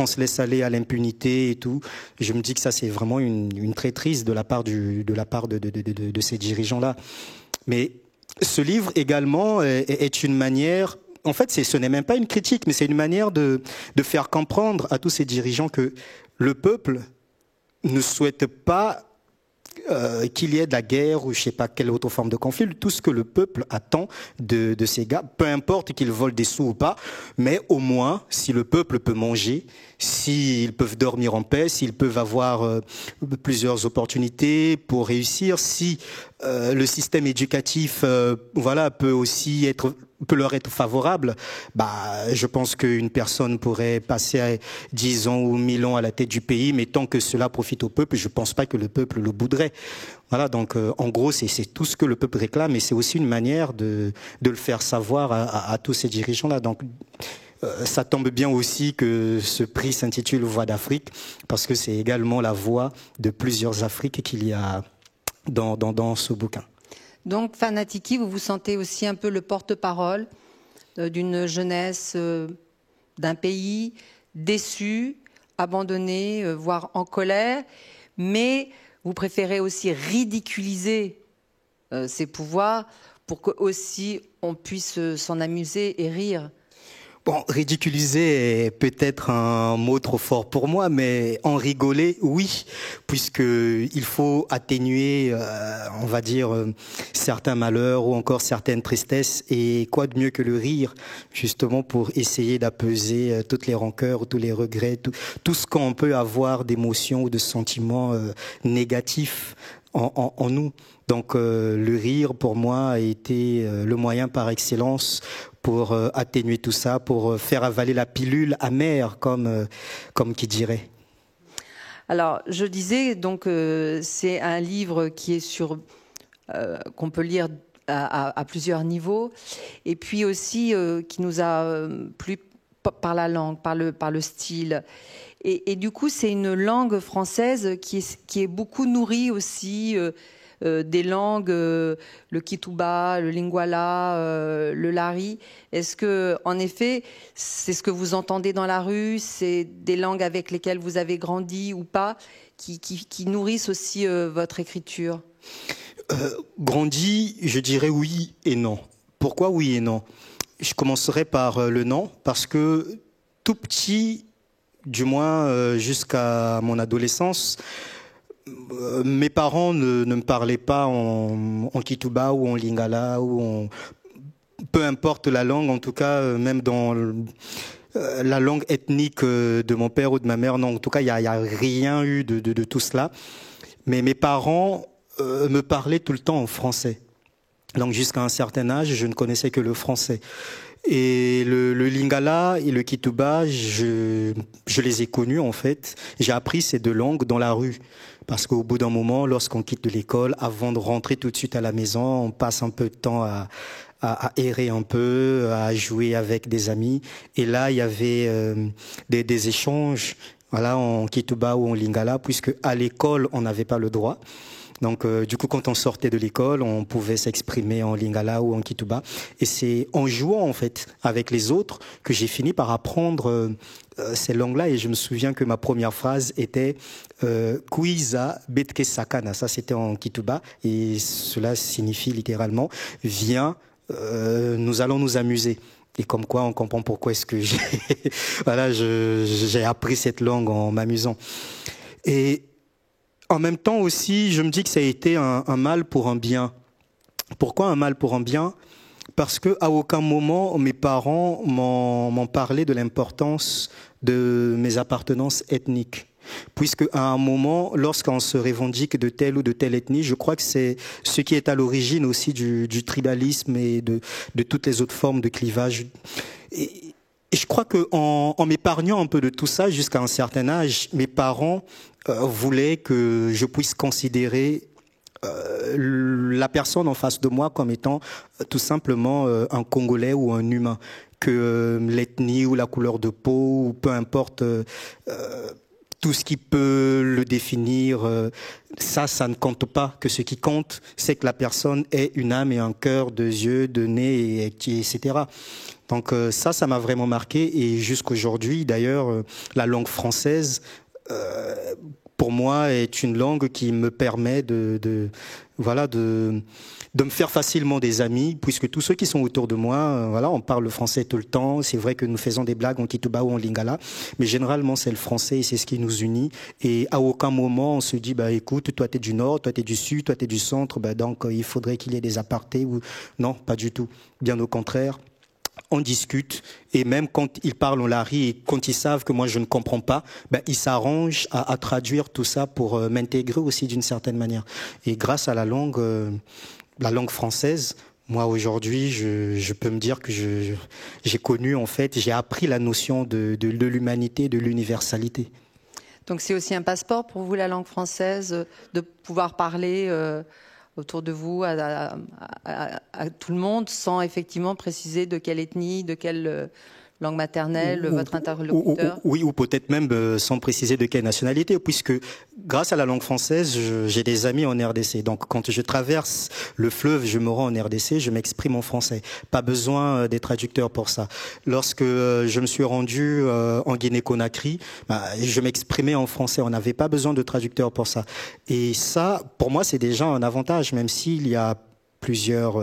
se laisse aller à l'impunité et tout. Je me dis que ça c'est vraiment une traîtrise de la part de ces dirigeants-là. Mais ce livre également est une manière. En fait, ce n'est même pas une critique, mais c'est une manière de faire comprendre à tous ces dirigeants que le peuple ne souhaite pas qu'il y ait de la guerre ou je sais pas quelle autre forme de conflit. Tout ce que le peuple attend de ces gars, peu importe qu'ils volent des sous ou pas, mais au moins, si le peuple peut manger, s'ils peuvent dormir en paix, s'ils peuvent avoir plusieurs opportunités pour réussir, si le système éducatif peut leur être favorable, je pense qu'une personne pourrait passer 10 ans ou 1000 ans à la tête du pays, mais tant que cela profite au peuple, je ne pense pas que le peuple le bouderait. Voilà, donc en gros, c'est tout ce que le peuple réclame, et c'est aussi une manière de le faire savoir à tous ces dirigeants-là. Donc ça tombe bien aussi que ce prix s'intitule Voix d'Afrique, parce que c'est également la voix de plusieurs Afriques qu'il y a dans ce bouquin. Donc, Fanatiki, vous vous sentez aussi un peu le porte-parole d'une jeunesse, d'un pays déçu, abandonné, voire en colère, mais vous préférez aussi ridiculiser ses pouvoirs pour que aussi on puisse s'en amuser et rire. Bon, ridiculiser est peut-être un mot trop fort pour moi, mais en rigoler, oui, puisque il faut atténuer, on va dire, certains malheurs ou encore certaines tristesses, et quoi de mieux que le rire, justement, pour essayer d'apaiser toutes les rancœurs, tous les regrets, tout ce qu'on peut avoir d'émotions ou de sentiments négatifs en nous. Donc le rire, pour moi, a été le moyen par excellence pour atténuer tout ça, pour faire avaler la pilule amère, comme qui dirait. Alors, je disais, donc, c'est un livre qui est qu'on peut lire à plusieurs niveaux, et puis aussi qui nous a plu par la langue, par le style. Et du coup, c'est une langue française qui est beaucoup nourrie aussi des langues, le Kituba, le Lingala, le Lari. Est-ce que, en effet, c'est ce que vous entendez dans la rue, c'est des langues avec lesquelles vous avez grandi ou pas, qui nourrissent aussi votre écriture? Grandi, je dirais oui et non. Pourquoi oui et non? Je commencerai par le non, parce que tout petit, du moins jusqu'à mon adolescence, mes parents ne me parlaient pas en Kituba ou en Lingala peu importe la langue, en tout cas même dans la langue ethnique de mon père ou de ma mère. Non, en tout cas il y a rien eu de tout cela. Mais mes parents me parlaient tout le temps en français. Donc jusqu'à un certain âge, je ne connaissais que le français. Et le Lingala et le Kituba, je les ai connus en fait. J'ai appris ces deux langues dans la rue. Parce qu'au bout d'un moment, lorsqu'on quitte de l'école, avant de rentrer tout de suite à la maison, on passe un peu de temps à errer un peu, à jouer avec des amis. Et là, il y avait des échanges, voilà, en Kituba ou en Lingala, puisque à l'école, on n'avait pas le droit. Donc, du coup, quand on sortait de l'école, on pouvait s'exprimer en Lingala ou en Kituba. Et c'est en jouant, en fait, avec les autres que j'ai fini par apprendre ces langues-là. Et je me souviens que ma première phrase était Kuiza Betke Sakana. Ça, c'était en Kituba. Et cela signifie littéralement viens, nous allons nous amuser. Et comme quoi, on comprend pourquoi est-ce que j'ai appris cette langue en m'amusant. Et en même temps aussi, je me dis que ça a été un mal pour un bien. Pourquoi un mal pour un bien? Parce que à aucun moment mes parents m'ont parlé de l'importance de mes appartenances ethniques. Puisque à un moment, lorsqu'on se revendique de telle ou de telle ethnie, je crois que c'est ce qui est à l'origine aussi du tribalisme et de toutes les autres formes de clivage. Et je crois qu'en m'épargnant un peu de tout ça jusqu'à un certain âge, mes parents voulaient que je puisse considérer la personne en face de moi comme étant tout simplement un Congolais ou un humain, que l'ethnie ou la couleur de peau ou peu importe tout ce qui peut le définir, ça ne compte pas. Que ce qui compte, c'est que la personne ait une âme et un cœur, deux yeux, deux nez, etc. Donc ça m'a vraiment marqué. Et jusqu'aujourd'hui, d'ailleurs, la langue française, pour moi, est une langue qui me permet de me faire facilement des amis, puisque tous ceux qui sont autour de moi, voilà, on parle le français tout le temps. C'est vrai que nous faisons des blagues en Kituba ou en Lingala, mais généralement c'est le français et c'est ce qui nous unit. Et à aucun moment on se dit, bah écoute, toi t'es du nord, toi t'es du sud, toi t'es du centre, bah donc il faudrait qu'il y ait des apartés ou non, pas du tout. Bien au contraire. On discute et même quand ils parlent, on la rit et quand ils savent que moi je ne comprends pas, ben, ils s'arrangent à traduire tout ça pour m'intégrer aussi d'une certaine manière. Et grâce à la langue française, moi aujourd'hui, je peux me dire que j'ai connu en fait, j'ai appris la notion de l'humanité, de l'universalité. Donc c'est aussi un passeport pour vous la langue française, de pouvoir parler autour de vous à tout le monde sans effectivement préciser de quelle ethnie, de quelle langue maternelle, votre interlocuteur. Oui, ou peut-être même sans préciser de quelle nationalité, puisque grâce à la langue française, j'ai des amis en RDC. Donc quand je traverse le fleuve, je me rends en RDC, je m'exprime en français. Pas besoin des traducteurs pour ça. Lorsque je me suis rendu en Guinée-Conakry, je m'exprimais en français. On n'avait pas besoin de traducteurs pour ça. Et ça, pour moi, c'est déjà un avantage, même s'il y a plusieurs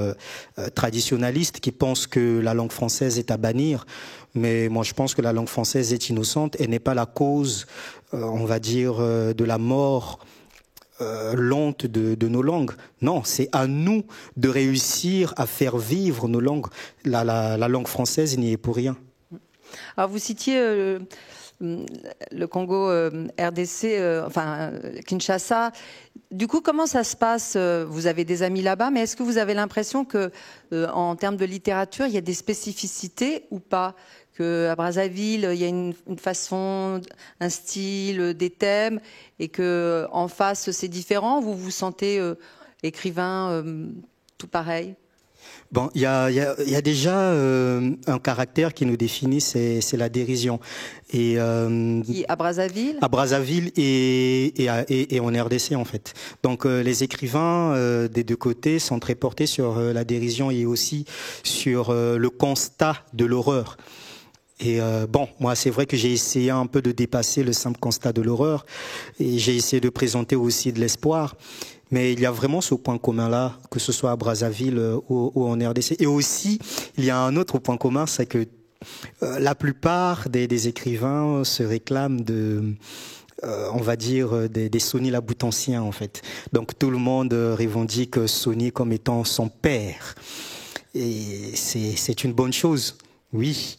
traditionalistes qui pensent que la langue française est à bannir. Mais moi, je pense que la langue française est innocente et n'est pas la cause, on va dire, de la mort lente de nos langues. Non, c'est à nous de réussir à faire vivre nos langues. La langue française n'y est pour rien. Alors, vous citiez le Congo RDC, Kinshasa. Du coup, comment ça se passe? Vous avez des amis là-bas, mais est-ce que vous avez l'impression que, en termes de littérature, il y a des spécificités ou pas? Qu'à Brazzaville, il y a une façon, un style, des thèmes, et que en face, c'est différent. Vous vous sentez écrivain tout pareil? Bon, il y a déjà un caractère qui nous définit, c'est la dérision. Et à Brazzaville? À Brazzaville et en RDC en fait. Donc les écrivains des deux côtés sont très portés sur la dérision et aussi sur le constat de l'horreur. Et bon, moi, c'est vrai que j'ai essayé un peu de dépasser le simple constat de l'horreur et j'ai essayé de présenter aussi de l'espoir. Mais il y a vraiment ce point commun-là, que ce soit à Brazzaville ou en RDC. Et aussi, il y a un autre point commun, c'est que la plupart des écrivains se réclament de... on va dire des Sony Laboutanciens en fait. Donc tout le monde revendique Sony comme étant son père. Et c'est une bonne chose, oui.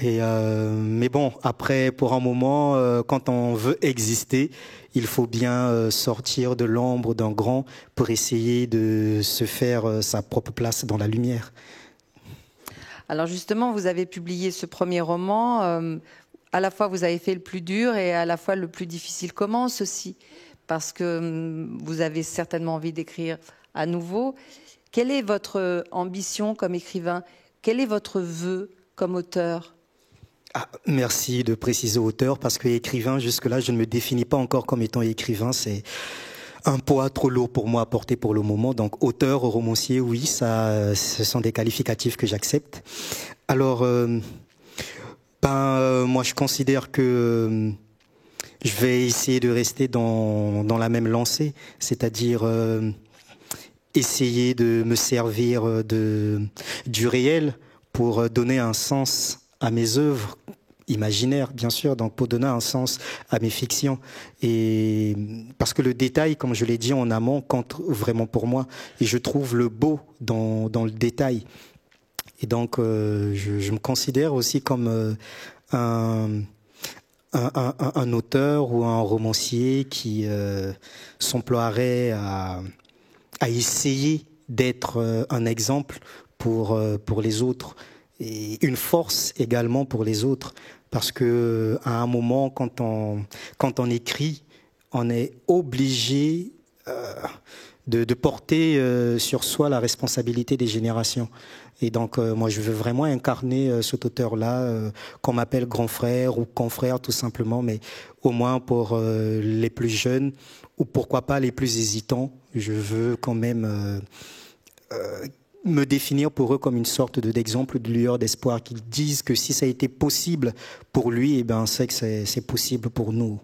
Mais bon, après, pour un moment, quand on veut exister, il faut bien sortir de l'ombre d'un grand pour essayer de se faire sa propre place dans la lumière. Alors justement, vous avez publié ce premier roman. À la fois, vous avez fait le plus dur et à la fois le plus difficile. Comment ceci? Parce que vous avez certainement envie d'écrire à nouveau. Quelle est votre ambition comme écrivain? Quel est votre vœu comme auteur? Merci de préciser auteur, parce que écrivain, jusque-là, je ne me définis pas encore comme étant écrivain. C'est un poids trop lourd pour moi à porter pour le moment. Donc auteur, romancier, oui, ça, ce sont des qualificatifs que j'accepte. Alors, moi, je considère que je vais essayer de rester dans la même lancée, c'est-à-dire essayer de me servir du réel pour donner un sens à mes œuvres imaginaires, bien sûr, donc pour donner un sens à mes fictions. Et parce que le détail, comme je l'ai dit en amont, compte vraiment pour moi. Et je trouve le beau dans le détail. Et donc, je me considère aussi comme un auteur ou un romancier qui s'emploierait à essayer d'être un exemple pour les autres. Et une force également pour les autres, parce que à un moment, quand on écrit, on est obligé de porter sur soi la responsabilité des générations. Et donc, moi, je veux vraiment incarner cet auteur-là, qu'on m'appelle grand frère ou confrère, tout simplement, mais au moins pour les plus jeunes, ou pourquoi pas les plus hésitants, je veux quand même me définir pour eux comme une sorte d'exemple de lueur d'espoir, qu'ils disent que si ça a été possible pour lui, eh ben, c'est que c'est possible pour nous.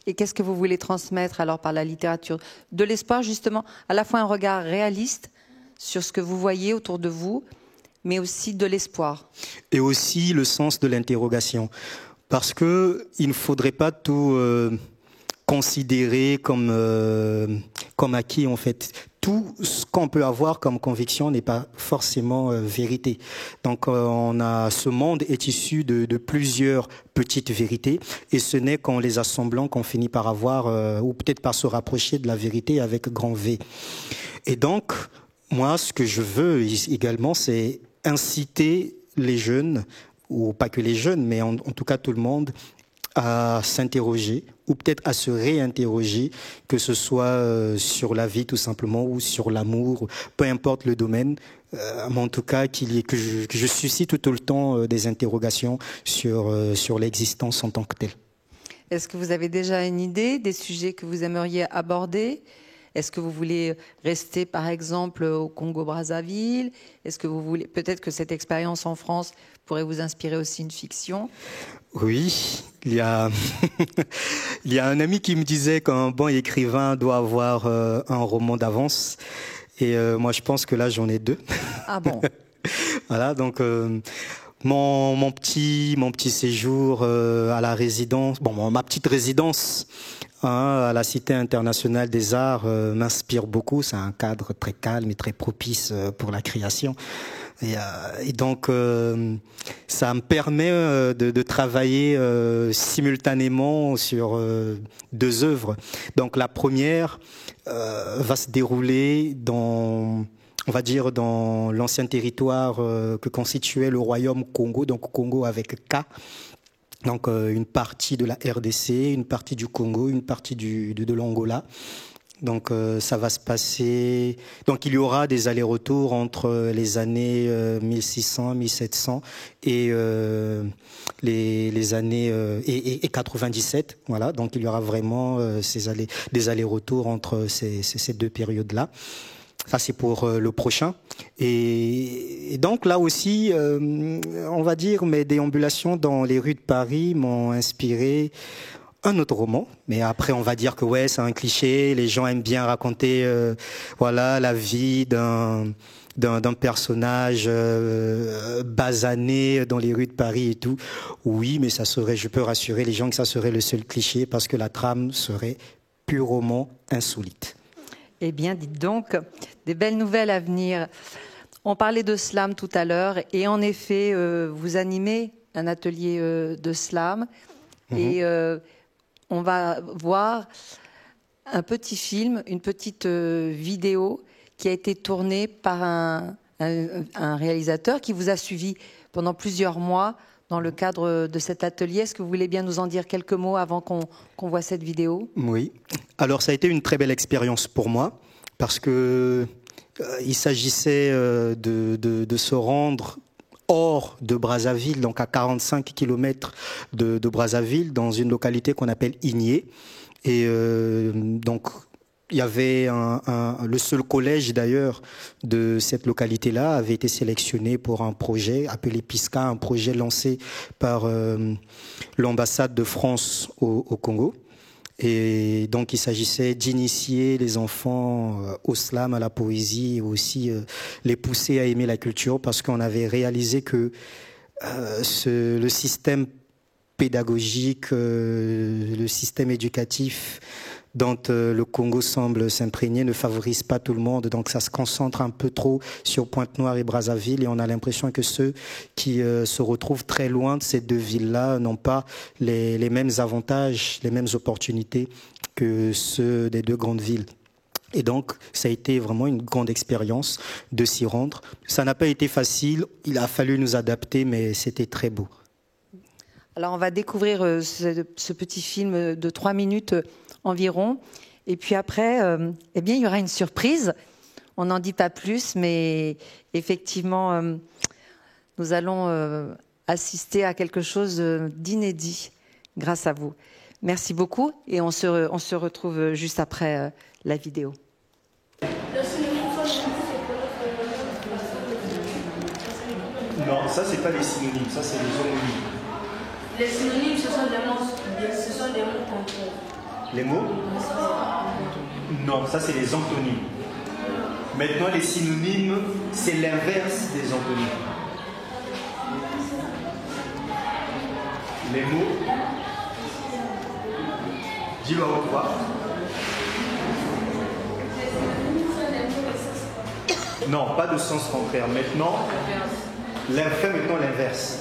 Et qu'est-ce que vous voulez transmettre alors par la littérature? De l'espoir, justement, à la fois un regard réaliste sur ce que vous voyez autour de vous, mais aussi de l'espoir. Et aussi le sens de l'interrogation. Parce que il ne faudrait pas tout considérer comme acquis, en fait. Tout ce qu'on peut avoir comme conviction n'est pas forcément vérité. Donc ce monde est issu de plusieurs petites vérités, et ce n'est qu'en les assemblant qu'on finit par avoir, ou peut-être par se rapprocher de la vérité avec grand V. Et donc, moi, ce que je veux également, c'est inciter les jeunes, ou pas que les jeunes, mais en tout cas tout le monde, à s'interroger, ou peut-être à se réinterroger, que ce soit sur la vie tout simplement, ou sur l'amour, peu importe le domaine, mais en tout cas que je suscite tout le temps des interrogations sur l'existence en tant que telle. Est-ce que vous avez déjà une idée des sujets que vous aimeriez aborder? Est-ce que vous voulez rester, par exemple, au Congo-Brazzaville? Est-ce que vous voulez, peut-être que cette expérience en France pourrait vous inspirer aussi une fiction? Oui, il y a un ami qui me disait qu'un bon écrivain doit avoir un roman d'avance. Et moi, je pense que là, j'en ai 2. Ah bon? Voilà, donc mon petit séjour à la résidence, ma petite résidence à la Cité internationale des arts m'inspire beaucoup. C'est un cadre très calme et très propice pour la création. Et donc, ça me permet de travailler simultanément sur 2 œuvres. Donc, la première va se dérouler dans l'ancien territoire que constituait le royaume Congo, donc Congo avec K. Donc, une partie de la RDC, une partie du Congo, une partie de l'Angola. Donc ça va se passer. Donc il y aura des allers-retours entre les années 1600, 1700 et les années et 97. Voilà. Donc il y aura vraiment des allers-retours entre ces 2 périodes-là. Ça c'est pour le prochain. Et donc là aussi, on va dire, mes déambulations dans les rues de Paris m'ont inspiré un autre roman, mais après on va dire que ouais, c'est un cliché, les gens aiment bien raconter la vie d'un personnage basané dans les rues de Paris et tout. Oui, mais je peux rassurer les gens que ça serait le seul cliché, parce que la trame serait purement insolite. Eh bien, dites donc, des belles nouvelles à venir. On parlait de slam tout à l'heure, et en effet, vous animez un atelier de slam. Et on va voir un petit film, une petite vidéo qui a été tournée par un réalisateur qui vous a suivi pendant plusieurs mois dans le cadre de cet atelier. Est-ce que vous voulez bien nous en dire quelques mots avant qu'on voit cette vidéo? Oui. Alors, ça a été une très belle expérience pour moi parce que il s'agissait de se rendre hors de Brazzaville, donc à 45 km de Brazzaville, dans une localité qu'on appelle Igné. Et donc, il y avait le seul collège d'ailleurs de cette localité-là avait été sélectionné pour un projet appelé PISCA, un projet lancé par l'ambassade de France au Congo. Et donc il s'agissait d'initier les enfants au slam, à la poésie, et aussi les pousser à aimer la culture, parce qu'on avait réalisé que le système pédagogique, le système éducatif dont le Congo semble s'imprégner ne favorise pas tout le monde. Donc ça se concentre un peu trop sur Pointe-Noire et Brazzaville, et on a l'impression que ceux qui se retrouvent très loin de ces deux villes-là n'ont pas les mêmes avantages, les mêmes opportunités que ceux des deux grandes villes. Et donc, ça a été vraiment une grande expérience de s'y rendre. Ça n'a pas été facile, il a fallu nous adapter, mais c'était très beau. Alors, on va découvrir ce petit film de 3 minutes environ. Et puis après, eh bien, il y aura une surprise. On n'en dit pas plus, mais effectivement, nous allons assister à quelque chose d'inédit grâce à vous. Merci beaucoup et on se retrouve juste après la vidéo. Non, ça, c'est pas les synonymes, ça, c'est les homonymes. Les synonymes, ce sont des mots contraires. Les mots? Non, ça, c'est les antonymes. Maintenant, les synonymes, c'est l'inverse des antonymes. Les mots. Dis-le à haute voix. Non, pas de sens contraire. Maintenant, fais maintenant l'inverse.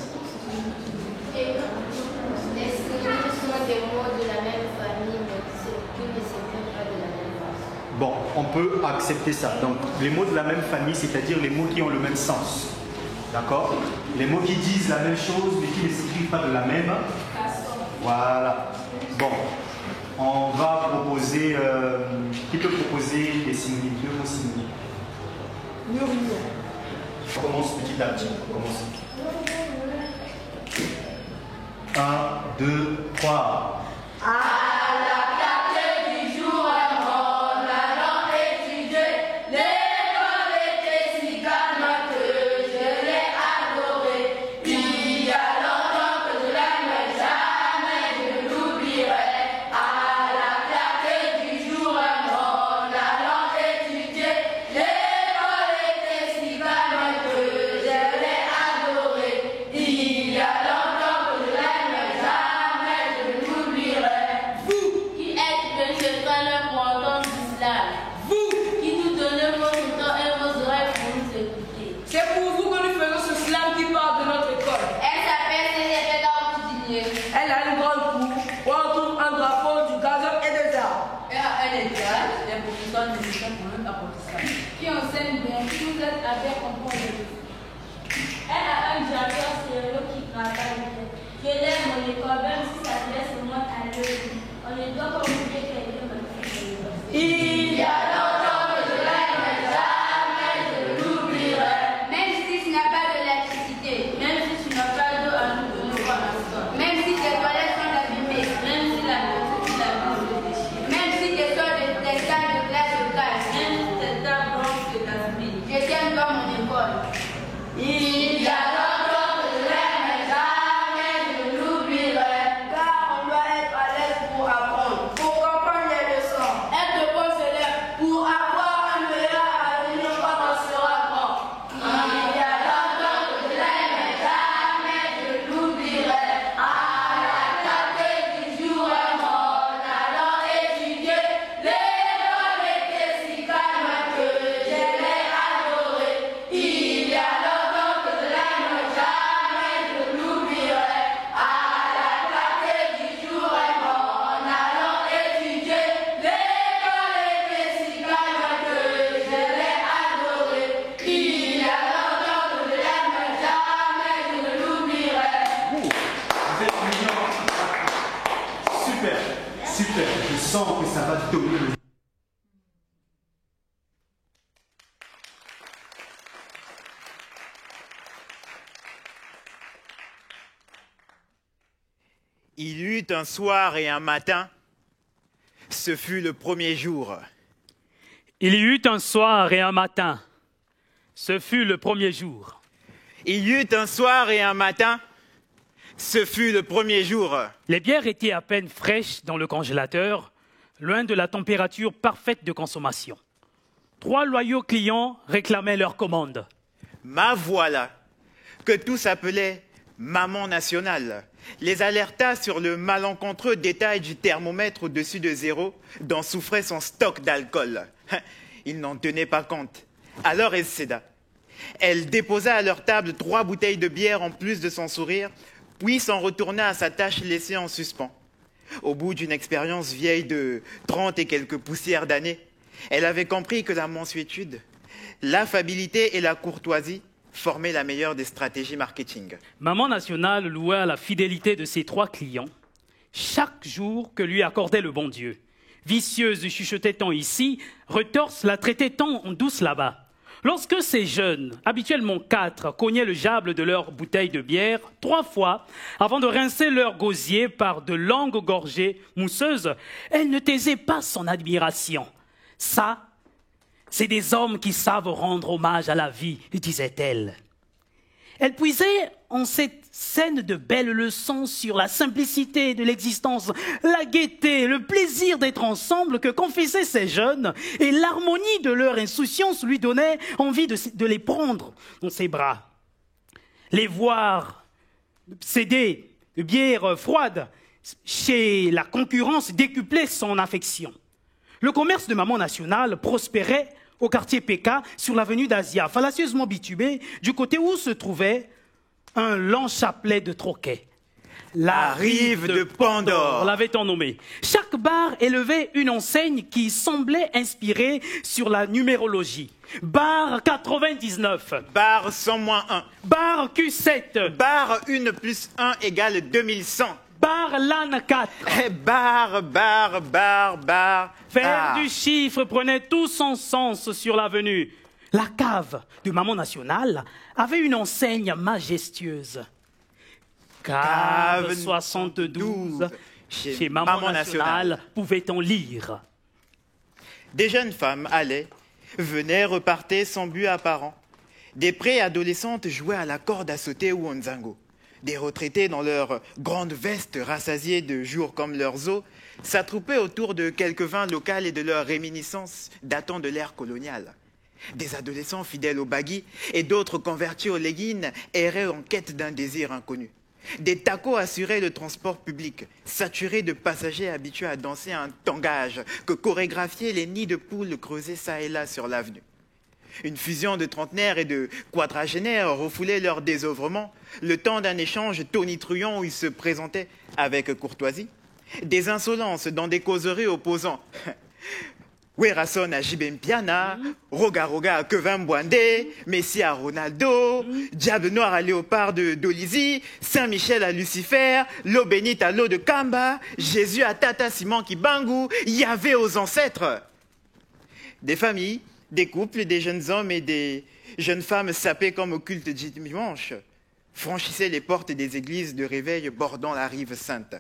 Les synonymes sont des mots de la même famille, mais qui ne s'écrivent pas de la même façon. Bon, on peut accepter ça. Donc, les mots de la même famille, c'est-à-dire les mots qui ont le même sens. D'accord? Les mots qui disent la même chose, mais qui ne s'écrivent pas de la même façon. Voilà. Bon, on va proposer... qui peut proposer des synonymes, 2 mots synonymes? On commence petit à petit. On commence. 1, 2, 3. Qui enseigne bien, qui nous aide à bien comprendre le livre. Elle a un directeur sérieux qui travaille bien. Je l'aime mon école, même si ça laisse le monde à l'œil. On ne doit pas oublier qu'elle est ma fille. Il y a longtemps que je l'aime, mais jamais je ne l'oublierai. Même si tu n'as pas d'électricité, Même si tu n'as pas d'eau à nous donner pour l'instant. même si tes toilettes sont abîmées, Même si la nourriture la vie de déchire. même si tes salles de glace se cassent, Même si tes tables blanches se gaspillent. je tiens dans mon école. Il y a longtemps que je l'aime, mais jamais je ne l'oublierai. Car on doit être à l'aise pour apprendre. Pour Il y eut un soir et un matin, ce fut le premier jour. Il y eut un soir et un matin, ce fut le premier jour. Il y eut un soir et un matin, ce fut le premier jour. Les bières étaient à peine fraîches dans le congélateur, loin de la température parfaite de consommation. 3 loyaux clients réclamaient leur commande. Ma voilà, que tous appelaient Maman nationale, les alerta sur le malencontreux détail du thermomètre au-dessus de 0 dont souffrait son stock d'alcool. Il n'en tenait pas compte. Alors elle céda. Elle déposa à leur table 3 bouteilles de bière en plus de son sourire, puis s'en retourna à sa tâche laissée en suspens. Au bout d'une expérience vieille de 30 et quelques poussières d'années, elle avait compris que la mansuétude, l'affabilité et la courtoisie formaient la meilleure des stratégies marketing. Maman nationale louait la fidélité de ses 3 clients chaque jour que lui accordait le bon Dieu. Vicieuse chuchotait-on ici, retorse la traitait-on en douce là-bas. Lorsque ces jeunes, habituellement 4, cognaient le diable de leur bouteille de bière 3 fois avant de rincer leur gosier par de longues gorgées mousseuses, elle ne taisait pas son admiration. Ça, c'est des hommes qui savent rendre hommage à la vie, disait-elle. Elle puisait en cette scène de belles leçons sur la simplicité de l'existence, la gaieté, le plaisir d'être ensemble que confessaient ces jeunes, et l'harmonie de leur insouciance lui donnait envie de les prendre dans ses bras. Les voir céder de bière froide chez la concurrence décuplait son affection. Le commerce de Maman nationale prospérait au quartier PK sur l'avenue d'Asia, fallacieusement bitubé, du côté où se trouvait un long chapelet de troquets. La rive de Pandore, l'avait-on nommé. Chaque bar élevait une enseigne qui semblait inspirée sur la numérologie. Bar 99. Bar 100-1. Bar Q7. Bar 1 plus 1 égale 2100. Bar LAN 4. Bar. Faire du chiffre prenait tout son sens sur l'avenue. La cave de Maman nationale avait une enseigne majestueuse. Cave 72. Chez Maman nationale, pouvait-on lire. Des jeunes femmes allaient, venaient, repartaient sans but apparent. Des préadolescentes jouaient à la corde à sauter ou au nzango. Des retraités dans leurs grandes vestes rassasiées de jours comme leurs os s'attroupaient autour de quelques vins locaux et de leurs réminiscences datant de l'ère coloniale. Des adolescents fidèles au baggy et d'autres convertis aux leggings erraient en quête d'un désir inconnu. Des tacos assuraient le transport public, saturés de passagers habitués à danser un tangage que chorégraphiaient les nids de poules creusés çà et là sur l'avenue. Une fusion de trentenaires et de quadragénaires refoulait leur désœuvrement, le temps d'un échange tonitruant où ils se présentaient avec courtoisie. Des insolences dans des causeries opposant. Werason à Jibempiana, Roga Roga à Kevin Bwandé, Messi à Ronaldo, Diable Noir à Léopard de Dolizy, Saint-Michel à Lucifer, l'eau bénite à l'eau de Kamba, Jésus à Tata Simon Kibangu, Yahvé aux ancêtres. Des familles, des couples, des jeunes hommes et des jeunes femmes sapés comme au culte du dimanche franchissaient les portes des églises de réveil bordant la rive sainte.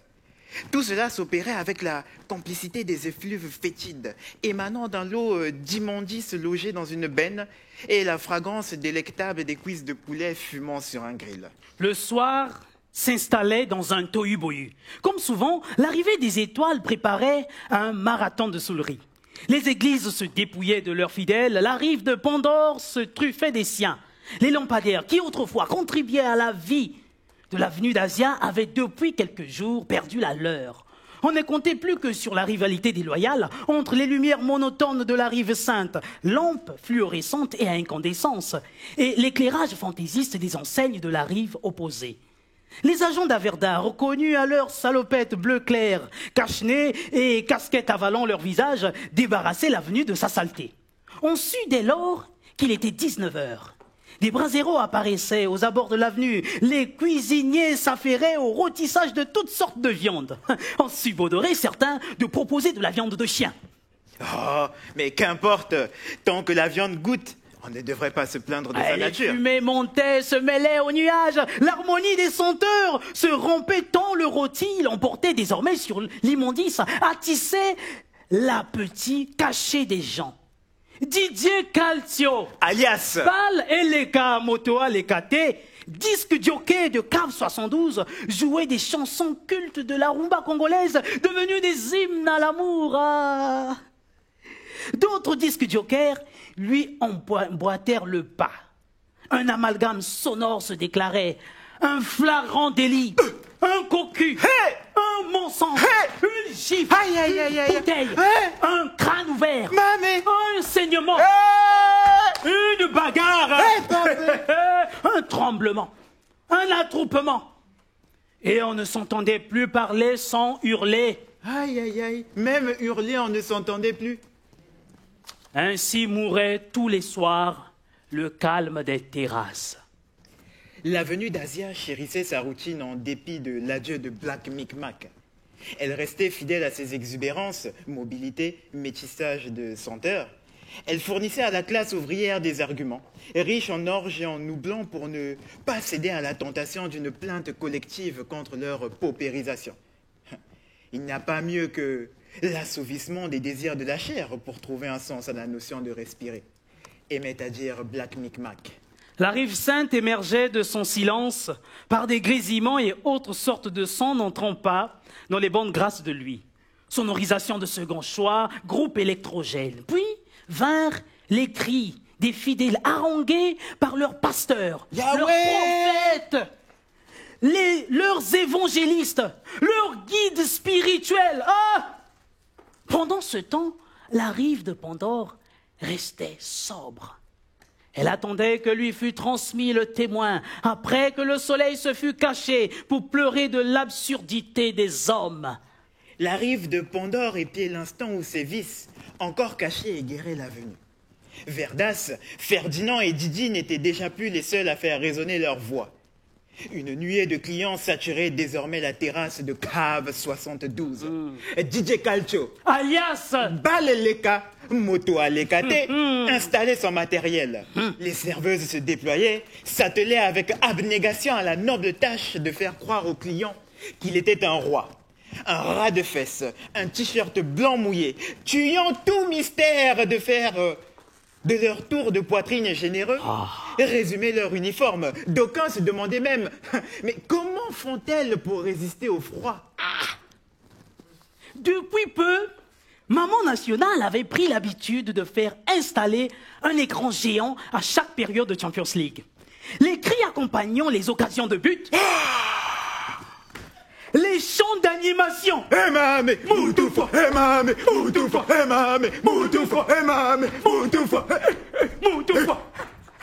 Tout cela s'opérait avec la complicité des effluves fétides, émanant d'un lot d'immondices logés dans une benne et la fragrance délectable des cuisses de poulet fumant sur un grill. Le soir s'installait dans un tohu-bohu. Comme souvent, l'arrivée des étoiles préparait un marathon de soulerie. Les églises se dépouillaient de leurs fidèles, la rive de Pandore se truffait des siens. Les lampadaires qui autrefois contribuaient à la vie de l'avenue d'Asia avaient depuis quelques jours perdu la leur. On ne comptait plus que sur la rivalité déloyale entre les lumières monotones de la rive sainte, lampes fluorescentes et à incandescence, et l'éclairage fantaisiste des enseignes de la rive opposée. Les agents d'Averda, reconnus à leur salopette bleu clair, cache-nez et casquette avalant leur visage, débarrassaient l'avenue de sa saleté. On sut dès lors qu'il était 19 heures. Des braseros apparaissaient aux abords de l'avenue. Les cuisiniers s'affairaient au rôtissage de toutes sortes de viandes. On subodorait certains de proposer de la viande de chien. Oh, mais qu'importe, tant que la viande goûte, On ne devrait pas se plaindre de sa Les nature. fumées montaient, se mêlaient aux nuages, l'harmonie des senteurs se rompait tant le rôti l'emportait désormais sur l'immondice, attissait l'appétit caché des gens. Didier Calcio, Alias Bal Eleka Motoa Lekate, disque jockey de Cave 72, jouait des chansons cultes de la rumba congolaise, devenues des hymnes à l'amour. Ah. D'autres disques jokers lui emboîtèrent le pas. Un amalgame sonore se déclarait, un flagrant délit, un cocu, un mensonge, une gifle, une bouteille, un crâne ouvert, un saignement, une bagarre, un tremblement, un attroupement. Et on ne s'entendait plus parler sans hurler. Aïe, aïe, aïe. Même hurler, on ne s'entendait plus. Ainsi mourait tous les soirs le calme des terrasses. L'avenue d'Asia chérissait sa routine en dépit de l'adieu de Black Micmac. Elle restait fidèle à ses exubérances, mobilité, métissage de senteurs. Elle fournissait à la classe ouvrière des arguments, riches en orge et en noux blancs pour ne pas céder à la tentation d'une plainte collective contre leur paupérisation. Il n'y a pas mieux que l'assouvissement des désirs de la chair pour trouver un sens à la notion de respirer, aimait à dire Black Micmac. La rive sainte émergeait de son silence par des grésillements et autres sortes de sons n'entrant pas dans les bonnes grâces de lui. Sonorisation de second choix, groupe électrogène. Puis vinrent les cris des fidèles harangués par leurs pasteurs, leurs prophètes, leurs évangélistes, leurs guides spirituels. Ah! Pendant ce temps, la rive de Pandore restait sobre. Elle attendait que lui fût transmis le témoin, après que le soleil se fût caché pour pleurer de l'absurdité des hommes. La rive de Pandore épiait l'instant où ses vices, encore cachés, égairaient l'avenue. Verdas, Ferdinand et Didi n'étaient déjà plus les seuls à faire résonner leur voix. Une nuée de clients saturait désormais la terrasse de Cave 72. DJ Calcio, Alias Baleleka, Motoa Lekate, installait son matériel. Les serveuses se déployaient, s'attelaient avec abnégation à la noble tâche de faire croire aux clients qu'il était un roi. Un ras de fesses, un t-shirt blanc mouillé, tuant tout mystère de faire de leur tour de poitrine généreux, résumer leur uniforme. D'aucuns se demandaient même, mais comment font-elles pour résister au froid? Depuis peu, Maman Nationale avait pris l'habitude de faire installer un écran géant à chaque période de Champions League. Les cris accompagnant les occasions de but, les chants d'animation. Emame, Moutoufa, Emame, Moutoufa, Emame, Moutoufa, Emame, Moutoufa, Moutoufa,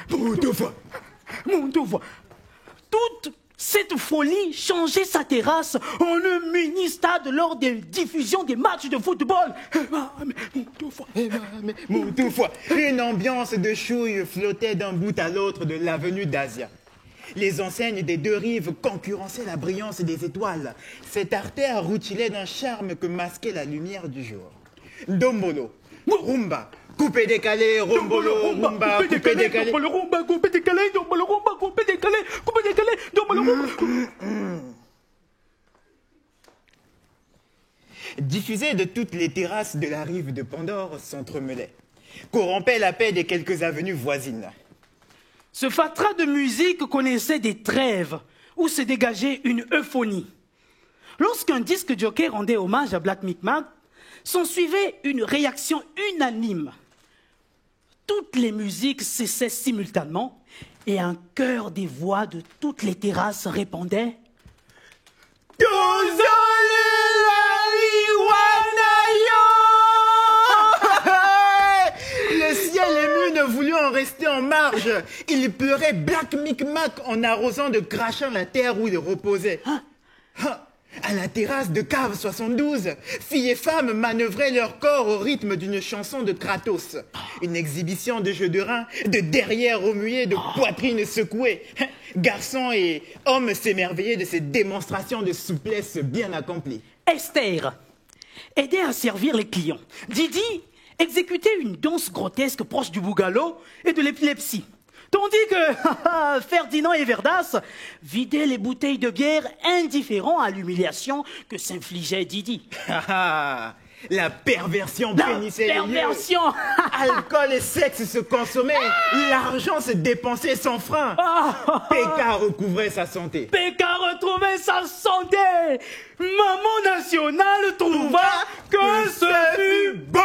Moutoufa. Moutoufa. Toute cette folie changeait sa terrasse en un mini-stade lors des diffusions des matchs de football. Emame, Moutoufa, Emame, Moutoufa. Une ambiance de chouille flottait d'un bout à l'autre de l'avenue d'Asia. Les enseignes des deux rives concurrençaient la brillance des étoiles. Cette artère routilait d'un charme que masquait la lumière du jour. Dombolo, rumba, coupé décalé, rombolo, rumba, coupé décalé. Dombolo, rumba, coupé décalé, dombolo, rumba, coupé décalé, coupé décalé, dombolo, rumba. Diffusés de toutes les terrasses de la rive de Pandore s'entremêlaient, corrompaient la paix des quelques avenues voisines. Ce fatras de musique connaissait des trêves où se dégageait une euphonie. Lorsqu'un disque jockey rendait hommage à Black Micmac, s'ensuivait une réaction unanime. Toutes les musiques cessaient simultanément et un chœur des voix de toutes les terrasses répondait Le ciel ému ne voulut en rester en marge. Il pleurait Black Micmac en arrosant de crachant la terre où il reposait. À la terrasse de Cave 72, filles et femmes manœuvraient leur corps au rythme d'une chanson de Kratos. Une exhibition de jeux de reins, de derrière remués, de poitrines secouées. Garçons et hommes s'émerveillaient de ces démonstrations de souplesse bien accomplies. Esther aidait à servir les clients. Didi exécuter une danse grotesque proche du bougalou et de l'épilepsie. Tandis que Ferdinand et Verdas vidaient les bouteilles de bière indifférents à l'humiliation que s'infligeait Didi. La perversion bénissait les lieux. Perversion. Alcool et sexe se consommaient. L'argent se dépensait sans frein. Péka recouvrait sa santé. Péka retrouvait sa santé. Maman nationale trouva que ce fut bon.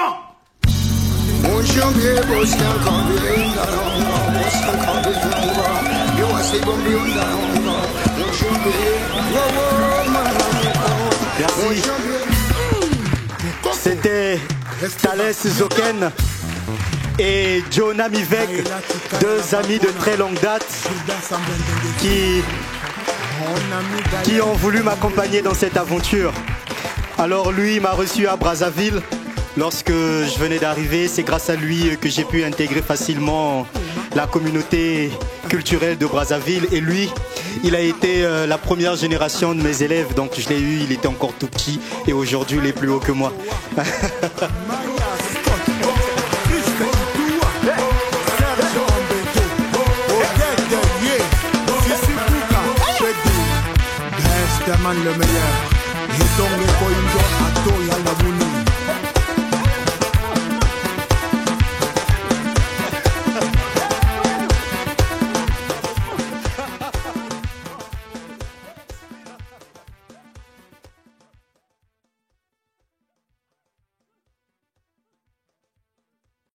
Merci. C'était Thalès Zoken et Jonah Mivek, deux amis de très longue date qui ont voulu m'accompagner dans cette aventure. Alors lui m'a reçu à Brazzaville lorsque je venais d'arriver. C'est grâce à lui que j'ai pu intégrer facilement la communauté culturelle de Brazzaville. Et lui, il a été la première génération de mes élèves. Donc je l'ai eu, il était encore tout petit. Et aujourd'hui, il est plus haut que moi. Le meilleur. Et donc,